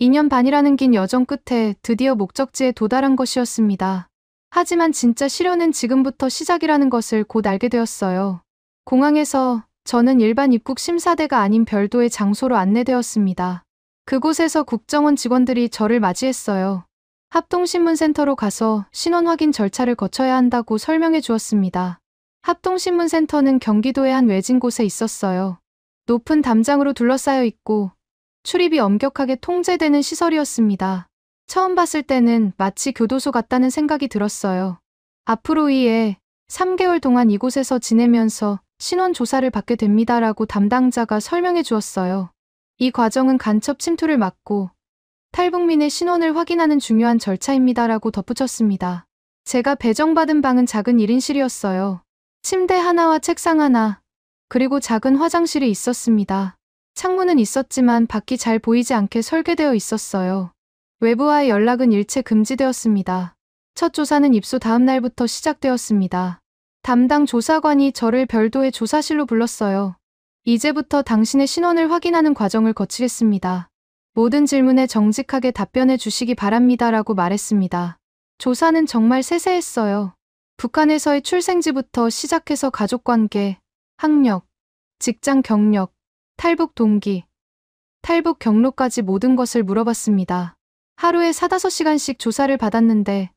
2년 반이라는 긴 여정 끝에 드디어 목적지에 도달한 것이었습니다. 하지만 진짜 시련은 지금부터 시작이라는 것을 곧 알게 되었어요. 공항에서 저는 일반 입국 심사대가 아닌 별도의 장소로 안내되었습니다. 그곳에서 국정원 직원들이 저를 맞이했어요. 합동신문센터로 가서 신원 확인 절차를 거쳐야 한다고 설명해 주었습니다. 합동신문센터는 경기도의 한 외진 곳에 있었어요. 높은 담장으로 둘러싸여 있고 출입이 엄격하게 통제되는 시설이었습니다. 처음 봤을 때는 마치 교도소 같다는 생각이 들었어요. 앞으로 이에 3개월 동안 이곳에서 지내면서 신원 조사를 받게 됩니다라고 담당자가 설명해 주었어요. 이 과정은 간첩 침투를 막고 탈북민의 신원을 확인하는 중요한 절차입니다라고 덧붙였습니다. 제가 배정받은 방은 작은 1인실이었어요. 침대 하나와 책상 하나, 그리고 작은 화장실이 있었습니다. 창문은 있었지만 밖이 잘 보이지 않게 설계되어 있었어요. 외부와의 연락은 일체 금지되었습니다. 첫 조사는 입소 다음 날부터 시작되었습니다. 담당 조사관이 저를 별도의 조사실로 불렀어요. 이제부터 당신의 신원을 확인하는 과정을 거치겠습니다. 모든 질문에 정직하게 답변해 주시기 바랍니다라고 말했습니다. 조사는 정말 세세했어요. 북한에서의 출생지부터 시작해서 가족관계, 학력, 직장 경력, 탈북 동기, 탈북 경로까지 모든 것을 물어봤습니다. 하루에 4~5시간씩 조사를 받았는데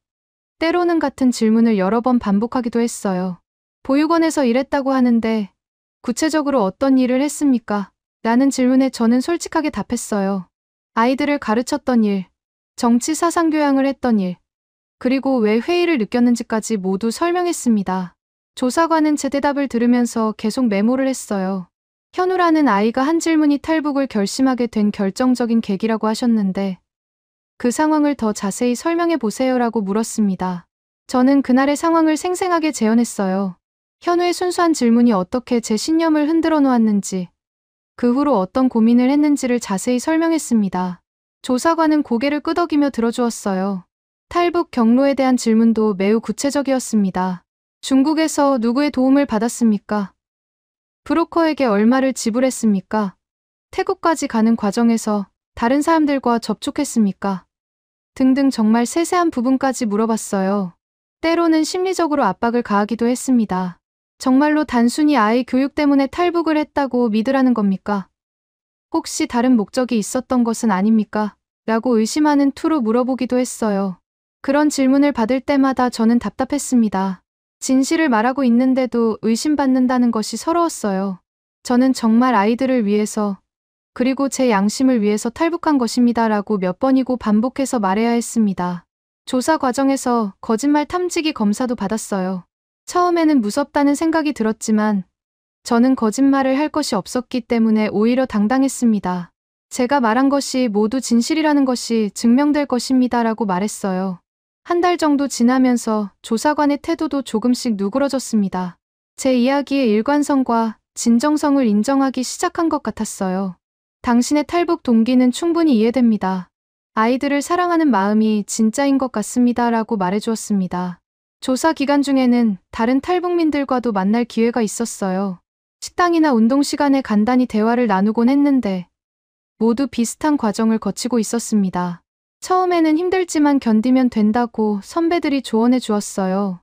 때로는 같은 질문을 여러 번 반복하기도 했어요. 보육원에서 일했다고 하는데 구체적으로 어떤 일을 했습니까? 라는 질문에 저는 솔직하게 답했어요. 아이들을 가르쳤던 일, 정치 사상 교양을 했던 일, 그리고 왜 회의를 느꼈는지까지 모두 설명했습니다. 조사관은 제 대답을 들으면서 계속 메모를 했어요. 현우라는 아이가 한 질문이 탈북을 결심하게 된 결정적인 계기라고 하셨는데 그 상황을 더 자세히 설명해 보세요라고 물었습니다. 저는 그날의 상황을 생생하게 재현했어요. 현우의 순수한 질문이 어떻게 제 신념을 흔들어 놓았는지, 그 후로 어떤 고민을 했는지를 자세히 설명했습니다. 조사관은 고개를 끄덕이며 들어주었어요. 탈북 경로에 대한 질문도 매우 구체적이었습니다. 중국에서 누구의 도움을 받았습니까? 브로커에게 얼마를 지불했습니까? 태국까지 가는 과정에서 다른 사람들과 접촉했습니까? 등등 정말 세세한 부분까지 물어봤어요. 때로는 심리적으로 압박을 가하기도 했습니다. 정말로 단순히 아이 교육 때문에 탈북을 했다고 믿으라는 겁니까? 혹시 다른 목적이 있었던 것은 아닙니까? 라고 의심하는 투로 물어보기도 했어요. 그런 질문을 받을 때마다 저는 답답했습니다. 진실을 말하고 있는데도 의심받는다는 것이 서러웠어요. 저는 정말 아이들을 위해서, 그리고 제 양심을 위해서 탈북한 것입니다라고 몇 번이고 반복해서 말해야 했습니다. 조사 과정에서 거짓말 탐지기 검사도 받았어요. 처음에는 무섭다는 생각이 들었지만 저는 거짓말을 할 것이 없었기 때문에 오히려 당당했습니다. 제가 말한 것이 모두 진실이라는 것이 증명될 것입니다라고 말했어요. 한 달 정도 지나면서 조사관의 태도도 조금씩 누그러졌습니다. 제 이야기의 일관성과 진정성을 인정하기 시작한 것 같았어요. 당신의 탈북 동기는 충분히 이해됩니다. 아이들을 사랑하는 마음이 진짜인 것 같습니다라고 말해주었습니다. 조사 기간 중에는 다른 탈북민들과도 만날 기회가 있었어요. 식당이나 운동 시간에 간단히 대화를 나누곤 했는데 모두 비슷한 과정을 거치고 있었습니다. 처음에는 힘들지만 견디면 된다고 선배들이 조언해 주었어요.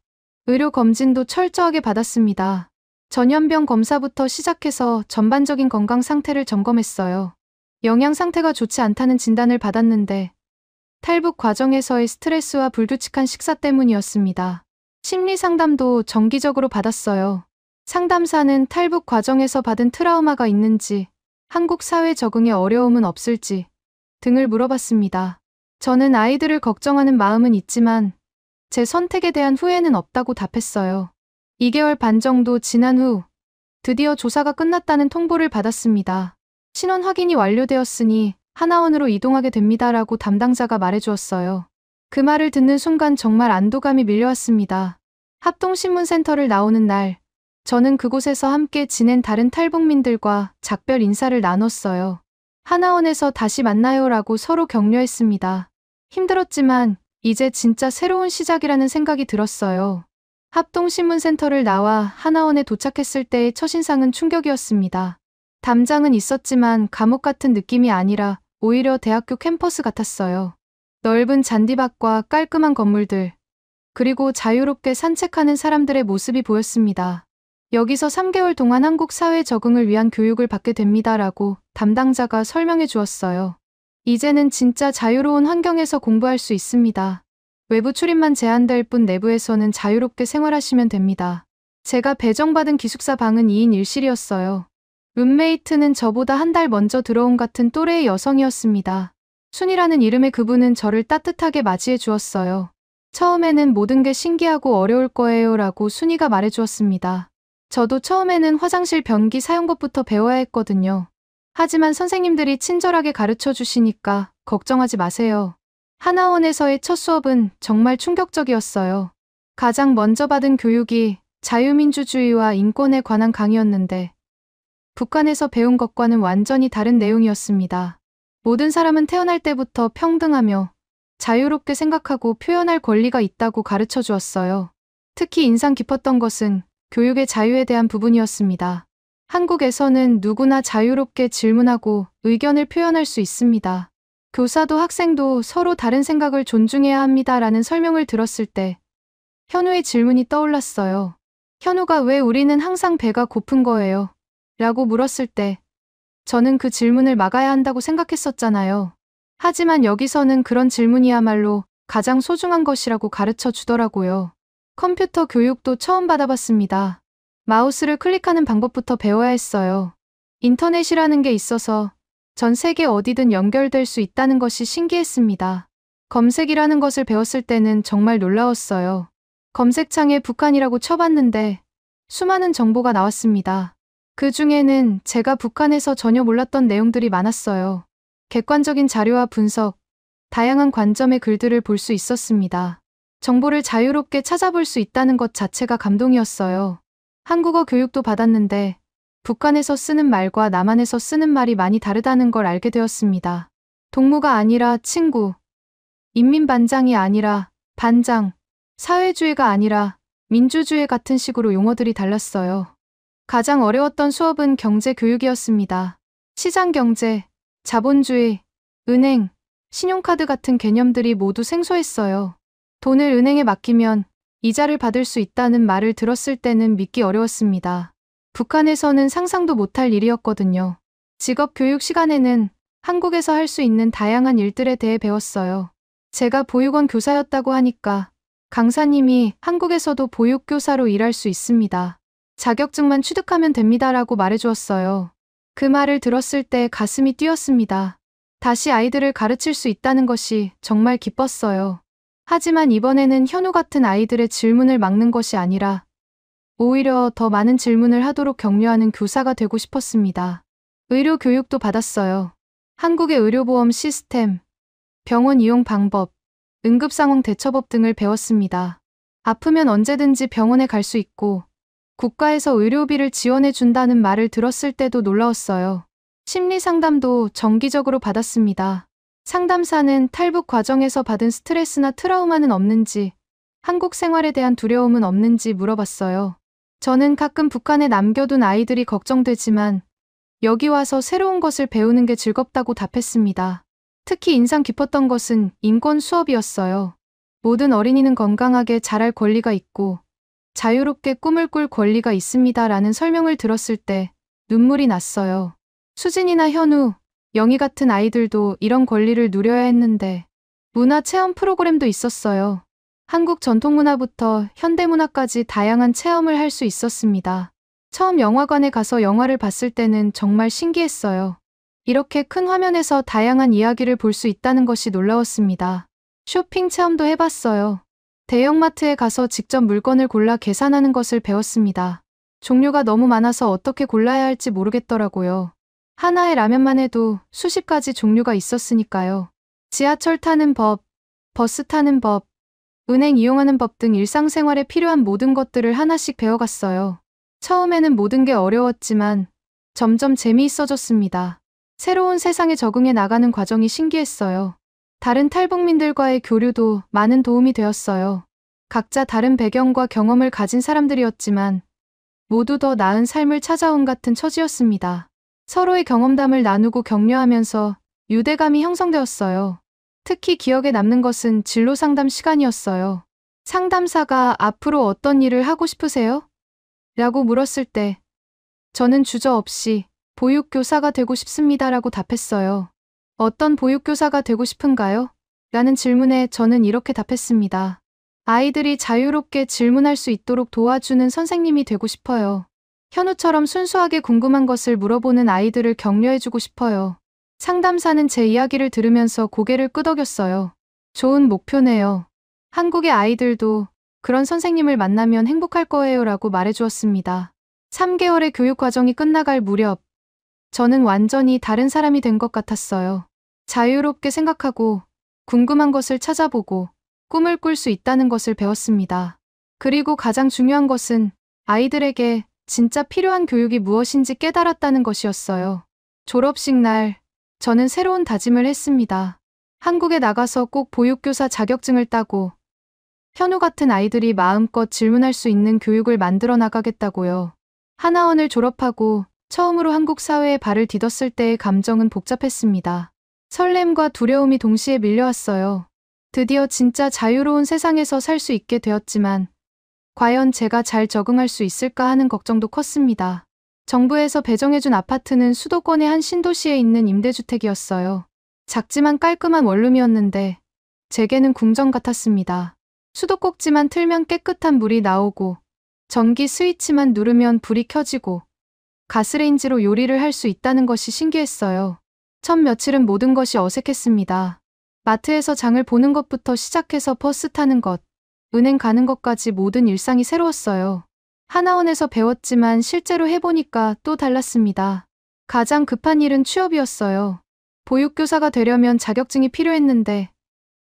의료 검진도 철저하게 받았습니다. 전염병 검사부터 시작해서 전반적인 건강 상태를 점검했어요. 영양 상태가 좋지 않다는 진단을 받았는데 탈북 과정에서의 스트레스와 불규칙한 식사 때문이었습니다. 심리 상담도 정기적으로 받았어요. 상담사는 탈북 과정에서 받은 트라우마가 있는지, 한국 사회 적응에 어려움은 없을지 등을 물어봤습니다. 저는 아이들을 걱정하는 마음은 있지만 제 선택에 대한 후회는 없다고 답했어요. 2개월 반 정도 지난 후 드디어 조사가 끝났다는 통보를 받았습니다. 신원 확인이 완료되었으니 하나원으로 이동하게 됩니다라고 담당자가 말해주었어요. 그 말을 듣는 순간 정말 안도감이 밀려왔습니다. 합동신문센터를 나오는 날, 저는 그곳에서 함께 지낸 다른 탈북민들과 작별 인사를 나눴어요. 하나원에서 다시 만나요라고 서로 격려했습니다. 힘들었지만 이제 진짜 새로운 시작이라는 생각이 들었어요. 합동신문센터를 나와 하나원에 도착했을 때의 첫인상은 충격이었습니다. 담장은 있었지만 감옥 같은 느낌이 아니라 오히려 대학교 캠퍼스 같았어요. 넓은 잔디밭과 깔끔한 건물들, 그리고 자유롭게 산책하는 사람들의 모습이 보였습니다. 여기서 3개월 동안 한국 사회 적응을 위한 교육을 받게 됩니다라고 담당자가 설명해 주었어요. 이제는 진짜 자유로운 환경에서 공부할 수 있습니다. 외부 출입만 제한될 뿐 내부에서는 자유롭게 생활하시면 됩니다. 제가 배정받은 기숙사 방은 2인 1실이었어요. 룸메이트는 저보다 한 달 먼저 들어온 같은 또래의 여성이었습니다. 순이라는 이름의 그분은 저를 따뜻하게 맞이해 주었어요. 처음에는 모든 게 신기하고 어려울 거예요 라고 순이가 말해 주었습니다. 저도 처음에는 화장실 변기 사용법부터 배워야 했거든요. 하지만 선생님들이 친절하게 가르쳐 주시니까 걱정하지 마세요. 하나원에서의 첫 수업은 정말 충격적이었어요. 가장 먼저 받은 교육이 자유민주주의와 인권에 관한 강의였는데 북한에서 배운 것과는 완전히 다른 내용이었습니다. 모든 사람은 태어날 때부터 평등하며 자유롭게 생각하고 표현할 권리가 있다고 가르쳐 주었어요. 특히 인상 깊었던 것은 교육의 자유에 대한 부분이었습니다. 한국에서는 누구나 자유롭게 질문하고 의견을 표현할 수 있습니다. 교사도 학생도 서로 다른 생각을 존중해야 합니다라는 설명을 들었을 때 현우의 질문이 떠올랐어요. 현우가 왜 우리는 항상 배가 고픈 거예요? 라고 물었을 때 저는 그 질문을 막아야 한다고 생각했었잖아요. 하지만 여기서는 그런 질문이야말로 가장 소중한 것이라고 가르쳐 주더라고요. 컴퓨터 교육도 처음 받아봤습니다. 마우스를 클릭하는 방법부터 배워야 했어요. 인터넷이라는 게 있어서 전 세계 어디든 연결될 수 있다는 것이 신기했습니다. 검색이라는 것을 배웠을 때는 정말 놀라웠어요. 검색창에 북한이라고 쳐봤는데 수많은 정보가 나왔습니다. 그 중에는 제가 북한에서 전혀 몰랐던 내용들이 많았어요. 객관적인 자료와 분석, 다양한 관점의 글들을 볼 수 있었습니다. 정보를 자유롭게 찾아볼 수 있다는 것 자체가 감동이었어요. 한국어 교육도 받았는데 북한에서 쓰는 말과 남한에서 쓰는 말이 많이 다르다는 걸 알게 되었습니다. 동무가 아니라 친구, 인민반장이 아니라 반장, 사회주의가 아니라 민주주의 같은 식으로 용어들이 달랐어요. 가장 어려웠던 수업은 경제교육이었습니다. 시장경제, 자본주의, 은행, 신용카드 같은 개념들이 모두 생소했어요. 돈을 은행에 맡기면 이자를 받을 수 있다는 말을 들었을 때는 믿기 어려웠습니다. 북한에서는 상상도 못할 일이었거든요. 직업교육 시간에는 한국에서 할 수 있는 다양한 일들에 대해 배웠어요. 제가 보육원 교사였다고 하니까 강사님이 한국에서도 보육교사로 일할 수 있습니다. 자격증만 취득하면 됩니다라고 말해주었어요. 그 말을 들었을 때 가슴이 뛰었습니다. 다시 아이들을 가르칠 수 있다는 것이 정말 기뻤어요. 하지만 이번에는 현우 같은 아이들의 질문을 막는 것이 아니라 오히려 더 많은 질문을 하도록 격려하는 교사가 되고 싶었습니다. 의료 교육도 받았어요. 한국의 의료보험 시스템, 병원 이용 방법, 응급상황 대처법 등을 배웠습니다. 아프면 언제든지 병원에 갈 수 있고 국가에서 의료비를 지원해 준다는 말을 들었을 때도 놀라웠어요. 심리 상담도 정기적으로 받았습니다. 상담사는 탈북 과정에서 받은 스트레스나 트라우마는 없는지, 한국 생활에 대한 두려움은 없는지 물어봤어요. 저는 가끔 북한에 남겨둔 아이들이 걱정되지만 여기 와서 새로운 것을 배우는 게 즐겁다고 답했습니다. 특히 인상 깊었던 것은 인권 수업이었어요. 모든 어린이는 건강하게 자랄 권리가 있고 자유롭게 꿈을 꿀 권리가 있습니다라는 설명을 들었을 때 눈물이 났어요. 수진이나 현우, 영희 같은 아이들도 이런 권리를 누려야 했는데 문화 체험 프로그램도 있었어요. 한국 전통문화부터 현대문화까지 다양한 체험을 할 수 있었습니다. 처음 영화관에 가서 영화를 봤을 때는 정말 신기했어요. 이렇게 큰 화면에서 다양한 이야기를 볼 수 있다는 것이 놀라웠습니다. 쇼핑 체험도 해봤어요. 대형마트에 가서 직접 물건을 골라 계산하는 것을 배웠습니다. 종류가 너무 많아서 어떻게 골라야 할지 모르겠더라고요. 하나의 라면만 해도 수십 가지 종류가 있었으니까요. 지하철 타는 법, 버스 타는 법, 은행 이용하는 법 등 일상생활에 필요한 모든 것들을 하나씩 배워갔어요. 처음에는 모든 게 어려웠지만 점점 재미있어졌습니다. 새로운 세상에 적응해 나가는 과정이 신기했어요. 다른 탈북민들과의 교류도 많은 도움이 되었어요. 각자 다른 배경과 경험을 가진 사람들이었지만 모두 더 나은 삶을 찾아온 같은 처지였습니다. 서로의 경험담을 나누고 격려하면서 유대감이 형성되었어요. 특히 기억에 남는 것은 진로 상담 시간이었어요. 상담사가 앞으로 어떤 일을 하고 싶으세요? 라고 물었을 때 저는 주저없이 보육교사가 되고 싶습니다라고 답했어요. 어떤 보육교사가 되고 싶은가요? 라는 질문에 저는 이렇게 답했습니다. 아이들이 자유롭게 질문할 수 있도록 도와주는 선생님이 되고 싶어요. 현우처럼 순수하게 궁금한 것을 물어보는 아이들을 격려해주고 싶어요. 상담사는 제 이야기를 들으면서 고개를 끄덕였어요. 좋은 목표네요. 한국의 아이들도 그런 선생님을 만나면 행복할 거예요 라고 말해주었습니다. 3개월의 교육 과정이 끝나갈 무렵 저는 완전히 다른 사람이 된 것 같았어요. 자유롭게 생각하고 궁금한 것을 찾아보고 꿈을 꿀 수 있다는 것을 배웠습니다. 그리고 가장 중요한 것은 아이들에게 진짜 필요한 교육이 무엇인지 깨달았다는 것이었어요. 졸업식 날, 저는 새로운 다짐을 했습니다. 한국에 나가서 꼭 보육교사 자격증을 따고 현우 같은 아이들이 마음껏 질문할 수 있는 교육을 만들어 나가겠다고요. 하나원을 졸업하고 처음으로 한국 사회에 발을 디뎠을 때의 감정은 복잡했습니다. 설렘과 두려움이 동시에 밀려왔어요. 드디어 진짜 자유로운 세상에서 살 수 있게 되었지만 과연 제가 잘 적응할 수 있을까 하는 걱정도 컸습니다. 정부에서 배정해준 아파트는 수도권의 한 신도시에 있는 임대주택이었어요. 작지만 깔끔한 원룸이었는데 제게는 궁전 같았습니다. 수도꼭지만 틀면 깨끗한 물이 나오고 전기 스위치만 누르면 불이 켜지고 가스레인지로 요리를 할 수 있다는 것이 신기했어요. 첫 며칠은 모든 것이 어색했습니다. 마트에서 장을 보는 것부터 시작해서 버스 타는 것, 은행 가는 것까지 모든 일상이 새로웠어요. 하나원에서 배웠지만 실제로 해보니까 또 달랐습니다. 가장 급한 일은 취업이었어요. 보육교사가 되려면 자격증이 필요했는데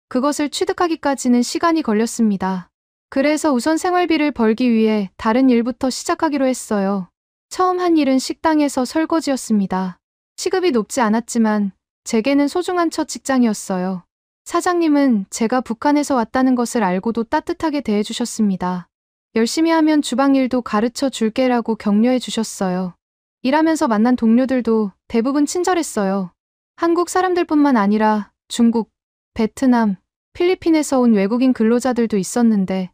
그것을 취득하기까지는 시간이 걸렸습니다. 그래서 우선 생활비를 벌기 위해 다른 일부터 시작하기로 했어요. 처음 한 일은 식당에서 설거지였습니다. 시급이 높지 않았지만 제게는 소중한 첫 직장이었어요. 사장님은 제가 북한에서 왔다는 것을 알고도 따뜻하게 대해주셨습니다. 열심히 하면 주방 일도 가르쳐 줄게라고 격려해 주셨어요. 일하면서 만난 동료들도 대부분 친절했어요. 한국 사람들뿐만 아니라 중국, 베트남, 필리핀에서 온 외국인 근로자들도 있었는데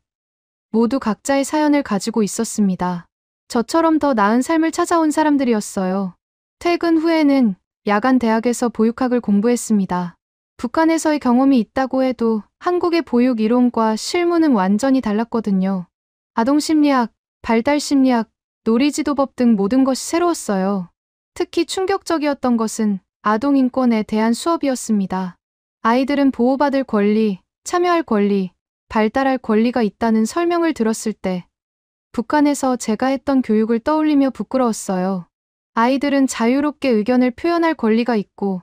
모두 각자의 사연을 가지고 있었습니다. 저처럼 더 나은 삶을 찾아온 사람들이었어요. 퇴근 후에는 야간 대학에서 보육학을 공부했습니다. 북한에서의 경험이 있다고 해도 한국의 보육 이론과 실무는 완전히 달랐거든요. 아동심리학, 발달심리학, 놀이지도법 등 모든 것이 새로웠어요. 특히 충격적이었던 것은 아동인권에 대한 수업이었습니다. 아이들은 보호받을 권리, 참여할 권리, 발달할 권리가 있다는 설명을 들었을 때 북한에서 제가 했던 교육을 떠올리며 부끄러웠어요. 아이들은 자유롭게 의견을 표현할 권리가 있고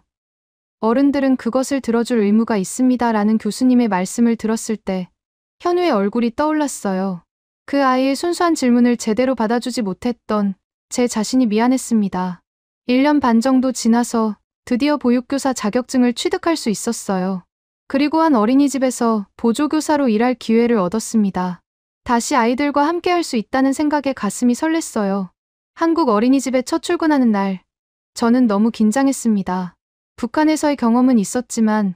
어른들은 그것을 들어줄 의무가 있습니다라는 교수님의 말씀을 들었을 때 현우의 얼굴이 떠올랐어요. 그 아이의 순수한 질문을 제대로 받아주지 못했던 제 자신이 미안했습니다. 1년 반 정도 지나서 드디어 보육교사 자격증을 취득할 수 있었어요. 그리고 한 어린이집에서 보조교사로 일할 기회를 얻었습니다. 다시 아이들과 함께 할 수 있다는 생각에 가슴이 설렜어요. 한국 어린이집에 첫 출근하는 날, 저는 너무 긴장했습니다. 북한에서의 경험은 있었지만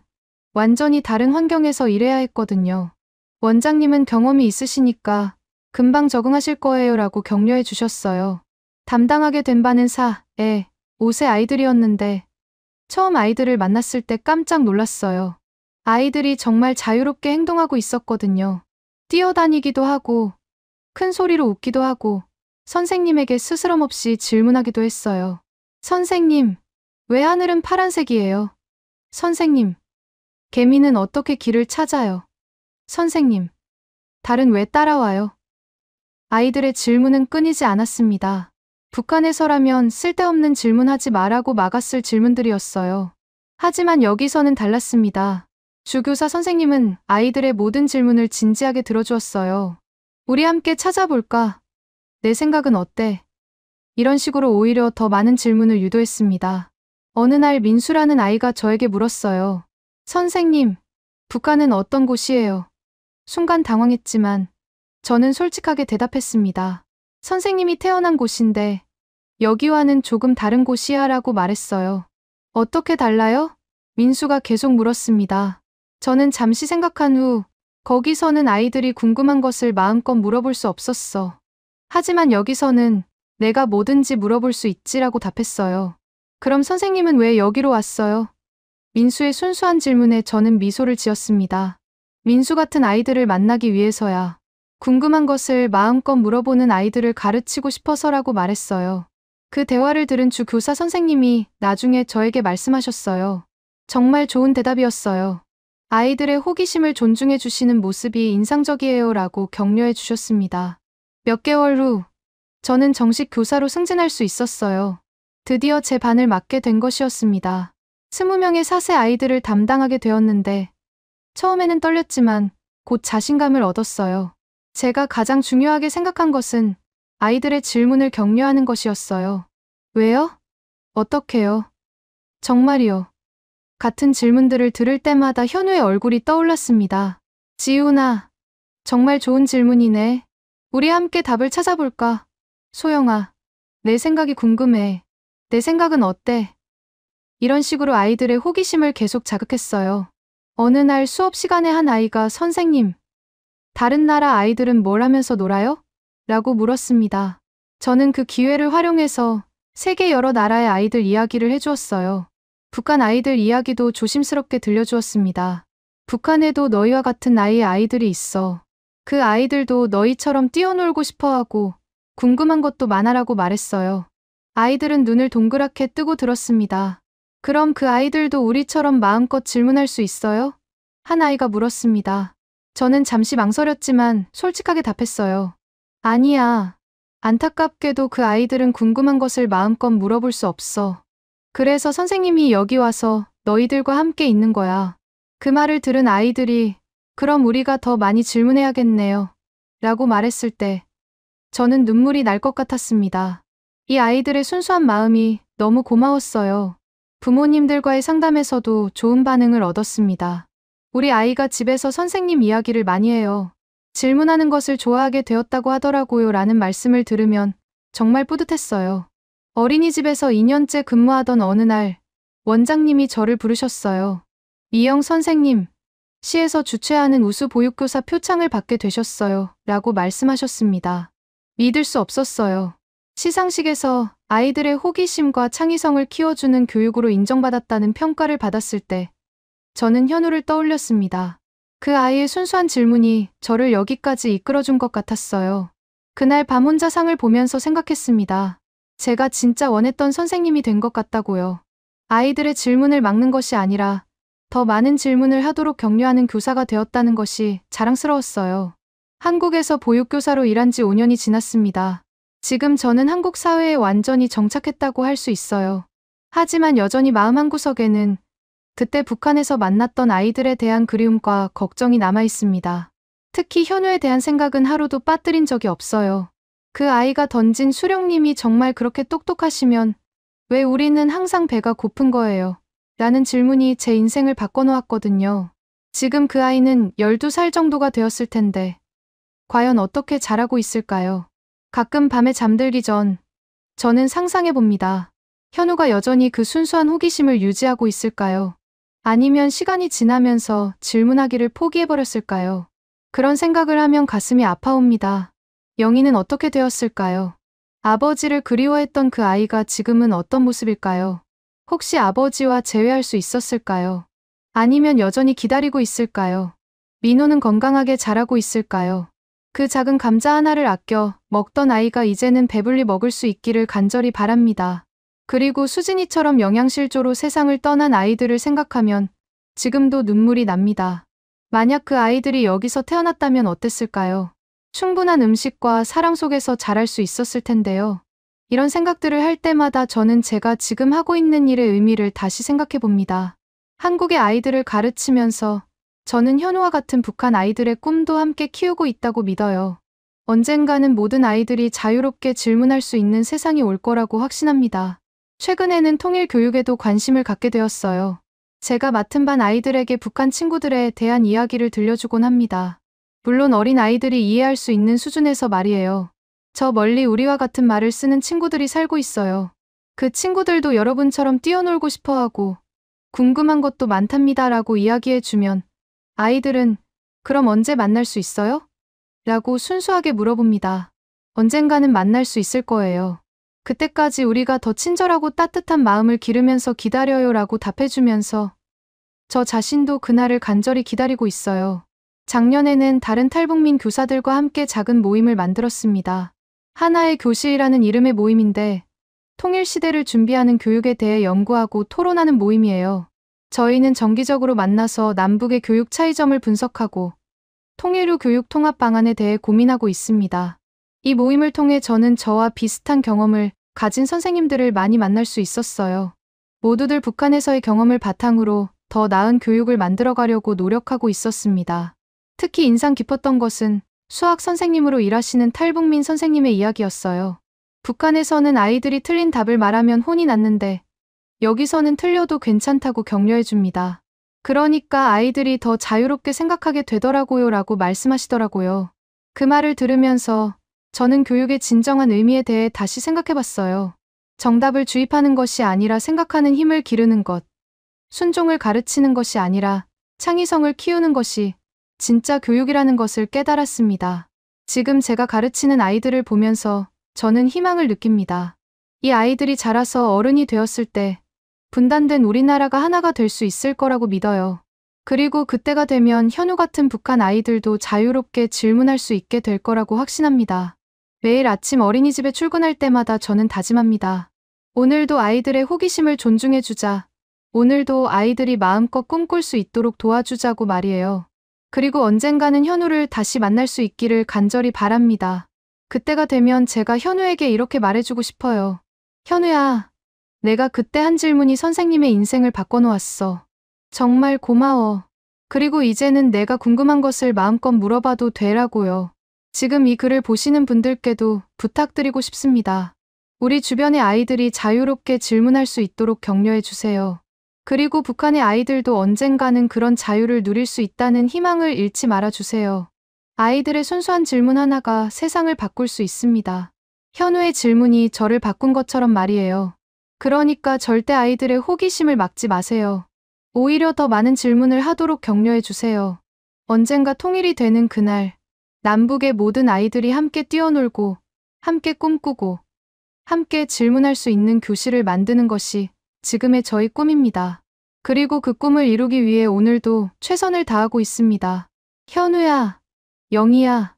완전히 다른 환경에서 일해야 했거든요. 원장님은 경험이 있으시니까 금방 적응하실 거예요 라고 격려해 주셨어요. 담당하게 된 반은 4, 5세 아이들이었는데 처음 아이들을 만났을 때 깜짝 놀랐어요. 아이들이 정말 자유롭게 행동하고 있었거든요. 뛰어다니기도 하고 큰 소리로 웃기도 하고 선생님에게 스스럼 없이 질문하기도 했어요. 선생님, 왜 하늘은 파란색이에요? 선생님, 개미는 어떻게 길을 찾아요? 선생님, 달은 왜 따라와요? 아이들의 질문은 끊이지 않았습니다. 북한에서라면 쓸데없는 질문하지 말라고 막았을 질문들이었어요. 하지만 여기서는 달랐습니다. 주교사 선생님은 아이들의 모든 질문을 진지하게 들어주었어요. 우리 함께 찾아볼까? 내 생각은 어때? 이런 식으로 오히려 더 많은 질문을 유도했습니다. 어느 날 민수라는 아이가 저에게 물었어요. 선생님, 북한은 어떤 곳이에요? 순간 당황했지만 저는 솔직하게 대답했습니다. 선생님이 태어난 곳인데 여기와는 조금 다른 곳이야 라고 말했어요. 어떻게 달라요? 민수가 계속 물었습니다. 저는 잠시 생각한 후 거기서는 아이들이 궁금한 것을 마음껏 물어볼 수 없었어. 하지만 여기서는 내가 뭐든지 물어볼 수 있지라고 답했어요. 그럼 선생님은 왜 여기로 왔어요? 민수의 순수한 질문에 저는 미소를 지었습니다. 민수 같은 아이들을 만나기 위해서야. 궁금한 것을 마음껏 물어보는 아이들을 가르치고 싶어서라고 말했어요. 그 대화를 들은 주 교사 선생님이 나중에 저에게 말씀하셨어요. 정말 좋은 대답이었어요. 아이들의 호기심을 존중해 주시는 모습이 인상적이에요 라고 격려해 주셨습니다. 몇 개월 후 저는 정식 교사로 승진할 수 있었어요. 드디어 제 반을 맡게 된 것이었습니다. 20명의 4세 아이들을 담당하게 되었는데 처음에는 떨렸지만 곧 자신감을 얻었어요. 제가 가장 중요하게 생각한 것은 아이들의 질문을 격려하는 것이었어요. 왜요? 어떻게요? 정말이요. 같은 질문들을 들을 때마다 현우의 얼굴이 떠올랐습니다. 지훈아, 정말 좋은 질문이네. 우리 함께 답을 찾아볼까? 소영아, 내 생각이 궁금해. 내 생각은 어때? 이런 식으로 아이들의 호기심을 계속 자극했어요. 어느 날 수업 시간에 한 아이가 선생님, 다른 나라 아이들은 뭘 하면서 놀아요? 라고 물었습니다. 저는 그 기회를 활용해서 세계 여러 나라의 아이들 이야기를 해주었어요. 북한 아이들 이야기도 조심스럽게 들려주었습니다. 북한에도 너희와 같은 나이의 아이들이 있어. 그 아이들도 너희처럼 뛰어놀고 싶어하고 궁금한 것도 많아라고 말했어요. 아이들은 눈을 동그랗게 뜨고 들었습니다. 그럼 그 아이들도 우리처럼 마음껏 질문할 수 있어요? 한 아이가 물었습니다. 저는 잠시 망설였지만 솔직하게 답했어요. 아니야. 안타깝게도 그 아이들은 궁금한 것을 마음껏 물어볼 수 없어. 그래서 선생님이 여기 와서 너희들과 함께 있는 거야. 그 말을 들은 아이들이 그럼 우리가 더 많이 질문해야겠네요. 라고 말했을 때 저는 눈물이 날 것 같았습니다. 이 아이들의 순수한 마음이 너무 고마웠어요. 부모님들과의 상담에서도 좋은 반응을 얻었습니다. 우리 아이가 집에서 선생님 이야기를 많이 해요. 질문하는 것을 좋아하게 되었다고 하더라고요 라는 말씀을 들으면 정말 뿌듯했어요. 어린이집에서 2년째 근무하던 어느 날 원장님이 저를 부르셨어요. 미영 선생님, 시에서 주최하는 우수 보육교사 표창을 받게 되셨어요 라고 말씀하셨습니다. 믿을 수 없었어요. 시상식에서 아이들의 호기심과 창의성을 키워주는 교육으로 인정받았다는 평가를 받았을 때 저는 현우를 떠올렸습니다. 그 아이의 순수한 질문이 저를 여기까지 이끌어준 것 같았어요. 그날 밤 혼자 상을 보면서 생각했습니다. 제가 진짜 원했던 선생님이 된 것 같다고요. 아이들의 질문을 막는 것이 아니라 더 많은 질문을 하도록 격려하는 교사가 되었다는 것이 자랑스러웠어요. 한국에서 보육교사로 일한 지 5년이 지났습니다. 지금 저는 한국 사회에 완전히 정착했다고 할 수 있어요. 하지만 여전히 마음 한구석에는 그때 북한에서 만났던 아이들에 대한 그리움과 걱정이 남아 있습니다. 특히 현우에 대한 생각은 하루도 빠뜨린 적이 없어요. 그 아이가 던진 수령님이 정말 그렇게 똑똑하시면 왜 우리는 항상 배가 고픈 거예요? 라는 질문이 제 인생을 바꿔놓았거든요. 지금 그 아이는 12살 정도가 되었을 텐데 과연 어떻게 자라고 있을까요? 가끔 밤에 잠들기 전 저는 상상해 봅니다. 현우가 여전히 그 순수한 호기심을 유지하고 있을까요? 아니면 시간이 지나면서 질문하기를 포기해버렸을까요? 그런 생각을 하면 가슴이 아파옵니다. 영희는 어떻게 되었을까요? 아버지를 그리워했던 그 아이가 지금은 어떤 모습일까요? 혹시 아버지와 재회할 수 있었을까요? 아니면 여전히 기다리고 있을까요? 민호는 건강하게 자라고 있을까요? 그 작은 감자 하나를 아껴 먹던 아이가 이제는 배불리 먹을 수 있기를 간절히 바랍니다. 그리고 수진이처럼 영양실조로 세상을 떠난 아이들을 생각하면 지금도 눈물이 납니다. 만약 그 아이들이 여기서 태어났다면 어땠을까요? 충분한 음식과 사랑 속에서 자랄 수 있었을 텐데요. 이런 생각들을 할 때마다 저는 제가 지금 하고 있는 일의 의미를 다시 생각해 봅니다. 한국의 아이들을 가르치면서 저는 현우와 같은 북한 아이들의 꿈도 함께 키우고 있다고 믿어요. 언젠가는 모든 아이들이 자유롭게 질문할 수 있는 세상이 올 거라고 확신합니다. 최근에는 통일 교육에도 관심을 갖게 되었어요. 제가 맡은 반 아이들에게 북한 친구들에 대한 이야기를 들려주곤 합니다. 물론 어린 아이들이 이해할 수 있는 수준에서 말이에요. 저 멀리 우리와 같은 말을 쓰는 친구들이 살고 있어요. 그 친구들도 여러분처럼 뛰어놀고 싶어하고 궁금한 것도 많답니다라고 이야기해주면 아이들은 그럼 언제 만날 수 있어요? 라고 순수하게 물어봅니다. 언젠가는 만날 수 있을 거예요. 그때까지 우리가 더 친절하고 따뜻한 마음을 기르면서 기다려요 라고 답해주면서 저 자신도 그날을 간절히 기다리고 있어요. 작년에는 다른 탈북민 교사들과 함께 작은 모임을 만들었습니다. 하나의 교실이라는 이름의 모임인데 통일시대를 준비하는 교육에 대해 연구하고 토론하는 모임이에요. 저희는 정기적으로 만나서 남북의 교육 차이점을 분석하고 통일 후 교육 통합 방안에 대해 고민하고 있습니다. 이 모임을 통해 저는 저와 비슷한 경험을 가진 선생님들을 많이 만날 수 있었어요. 모두들 북한에서의 경험을 바탕으로 더 나은 교육을 만들어가려고 노력하고 있었습니다. 특히 인상 깊었던 것은 수학 선생님으로 일하시는 탈북민 선생님의 이야기였어요. 북한에서는 아이들이 틀린 답을 말하면 혼이 났는데 여기서는 틀려도 괜찮다고 격려해줍니다. 그러니까 아이들이 더 자유롭게 생각하게 되더라고요 라고 말씀하시더라고요. 그 말을 들으면서 저는 교육의 진정한 의미에 대해 다시 생각해봤어요. 정답을 주입하는 것이 아니라 생각하는 힘을 기르는 것. 순종을 가르치는 것이 아니라 창의성을 키우는 것이 진짜 교육이라는 것을 깨달았습니다. 지금 제가 가르치는 아이들을 보면서 저는 희망을 느낍니다. 이 아이들이 자라서 어른이 되었을 때 분단된 우리나라가 하나가 될 수 있을 거라고 믿어요. 그리고 그때가 되면 현우 같은 북한 아이들도 자유롭게 질문할 수 있게 될 거라고 확신합니다. 매일 아침 어린이집에 출근할 때마다 저는 다짐합니다. 오늘도 아이들의 호기심을 존중해주자. 오늘도 아이들이 마음껏 꿈꿀 수 있도록 도와주자고 말이에요. 그리고 언젠가는 현우를 다시 만날 수 있기를 간절히 바랍니다. 그때가 되면 제가 현우에게 이렇게 말해주고 싶어요. 현우야, 내가 그때 한 질문이 선생님의 인생을 바꿔놓았어. 정말 고마워. 그리고 이제는 내가 궁금한 것을 마음껏 물어봐도 되라고요. 지금 이 글을 보시는 분들께도 부탁드리고 싶습니다. 우리 주변의 아이들이 자유롭게 질문할 수 있도록 격려해 주세요. 그리고 북한의 아이들도 언젠가는 그런 자유를 누릴 수 있다는 희망을 잃지 말아주세요. 아이들의 순수한 질문 하나가 세상을 바꿀 수 있습니다. 현우의 질문이 저를 바꾼 것처럼 말이에요. 그러니까 절대 아이들의 호기심을 막지 마세요. 오히려 더 많은 질문을 하도록 격려해 주세요. 언젠가 통일이 되는 그날, 남북의 모든 아이들이 함께 뛰어놀고, 함께 꿈꾸고, 함께 질문할 수 있는 교실을 만드는 것이 지금의 저희 꿈입니다. 그리고 그 꿈을 이루기 위해 오늘도 최선을 다하고 있습니다. 현우야, 영희야,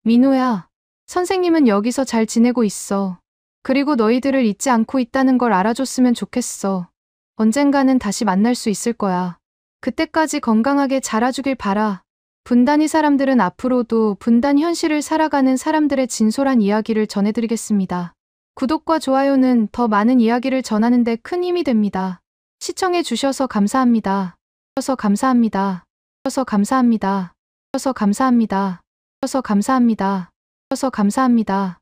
민호야, 선생님은 여기서 잘 지내고 있어. 그리고 너희들을 잊지 않고 있다는 걸 알아줬으면 좋겠어. 언젠가는 다시 만날 수 있을 거야. 그때까지 건강하게 자라주길 바라. 분단이 사람들은 앞으로도 분단 현실을 살아가는 사람들의 진솔한 이야기를 전해드리겠습니다. 구독과 좋아요는 더 많은 이야기를 전하는 데 큰 힘이 됩니다. 시청해 주셔서 감사합니다. 감사합니다. 감사합니다. 감사합니다. 감사합니다. 감사합니다.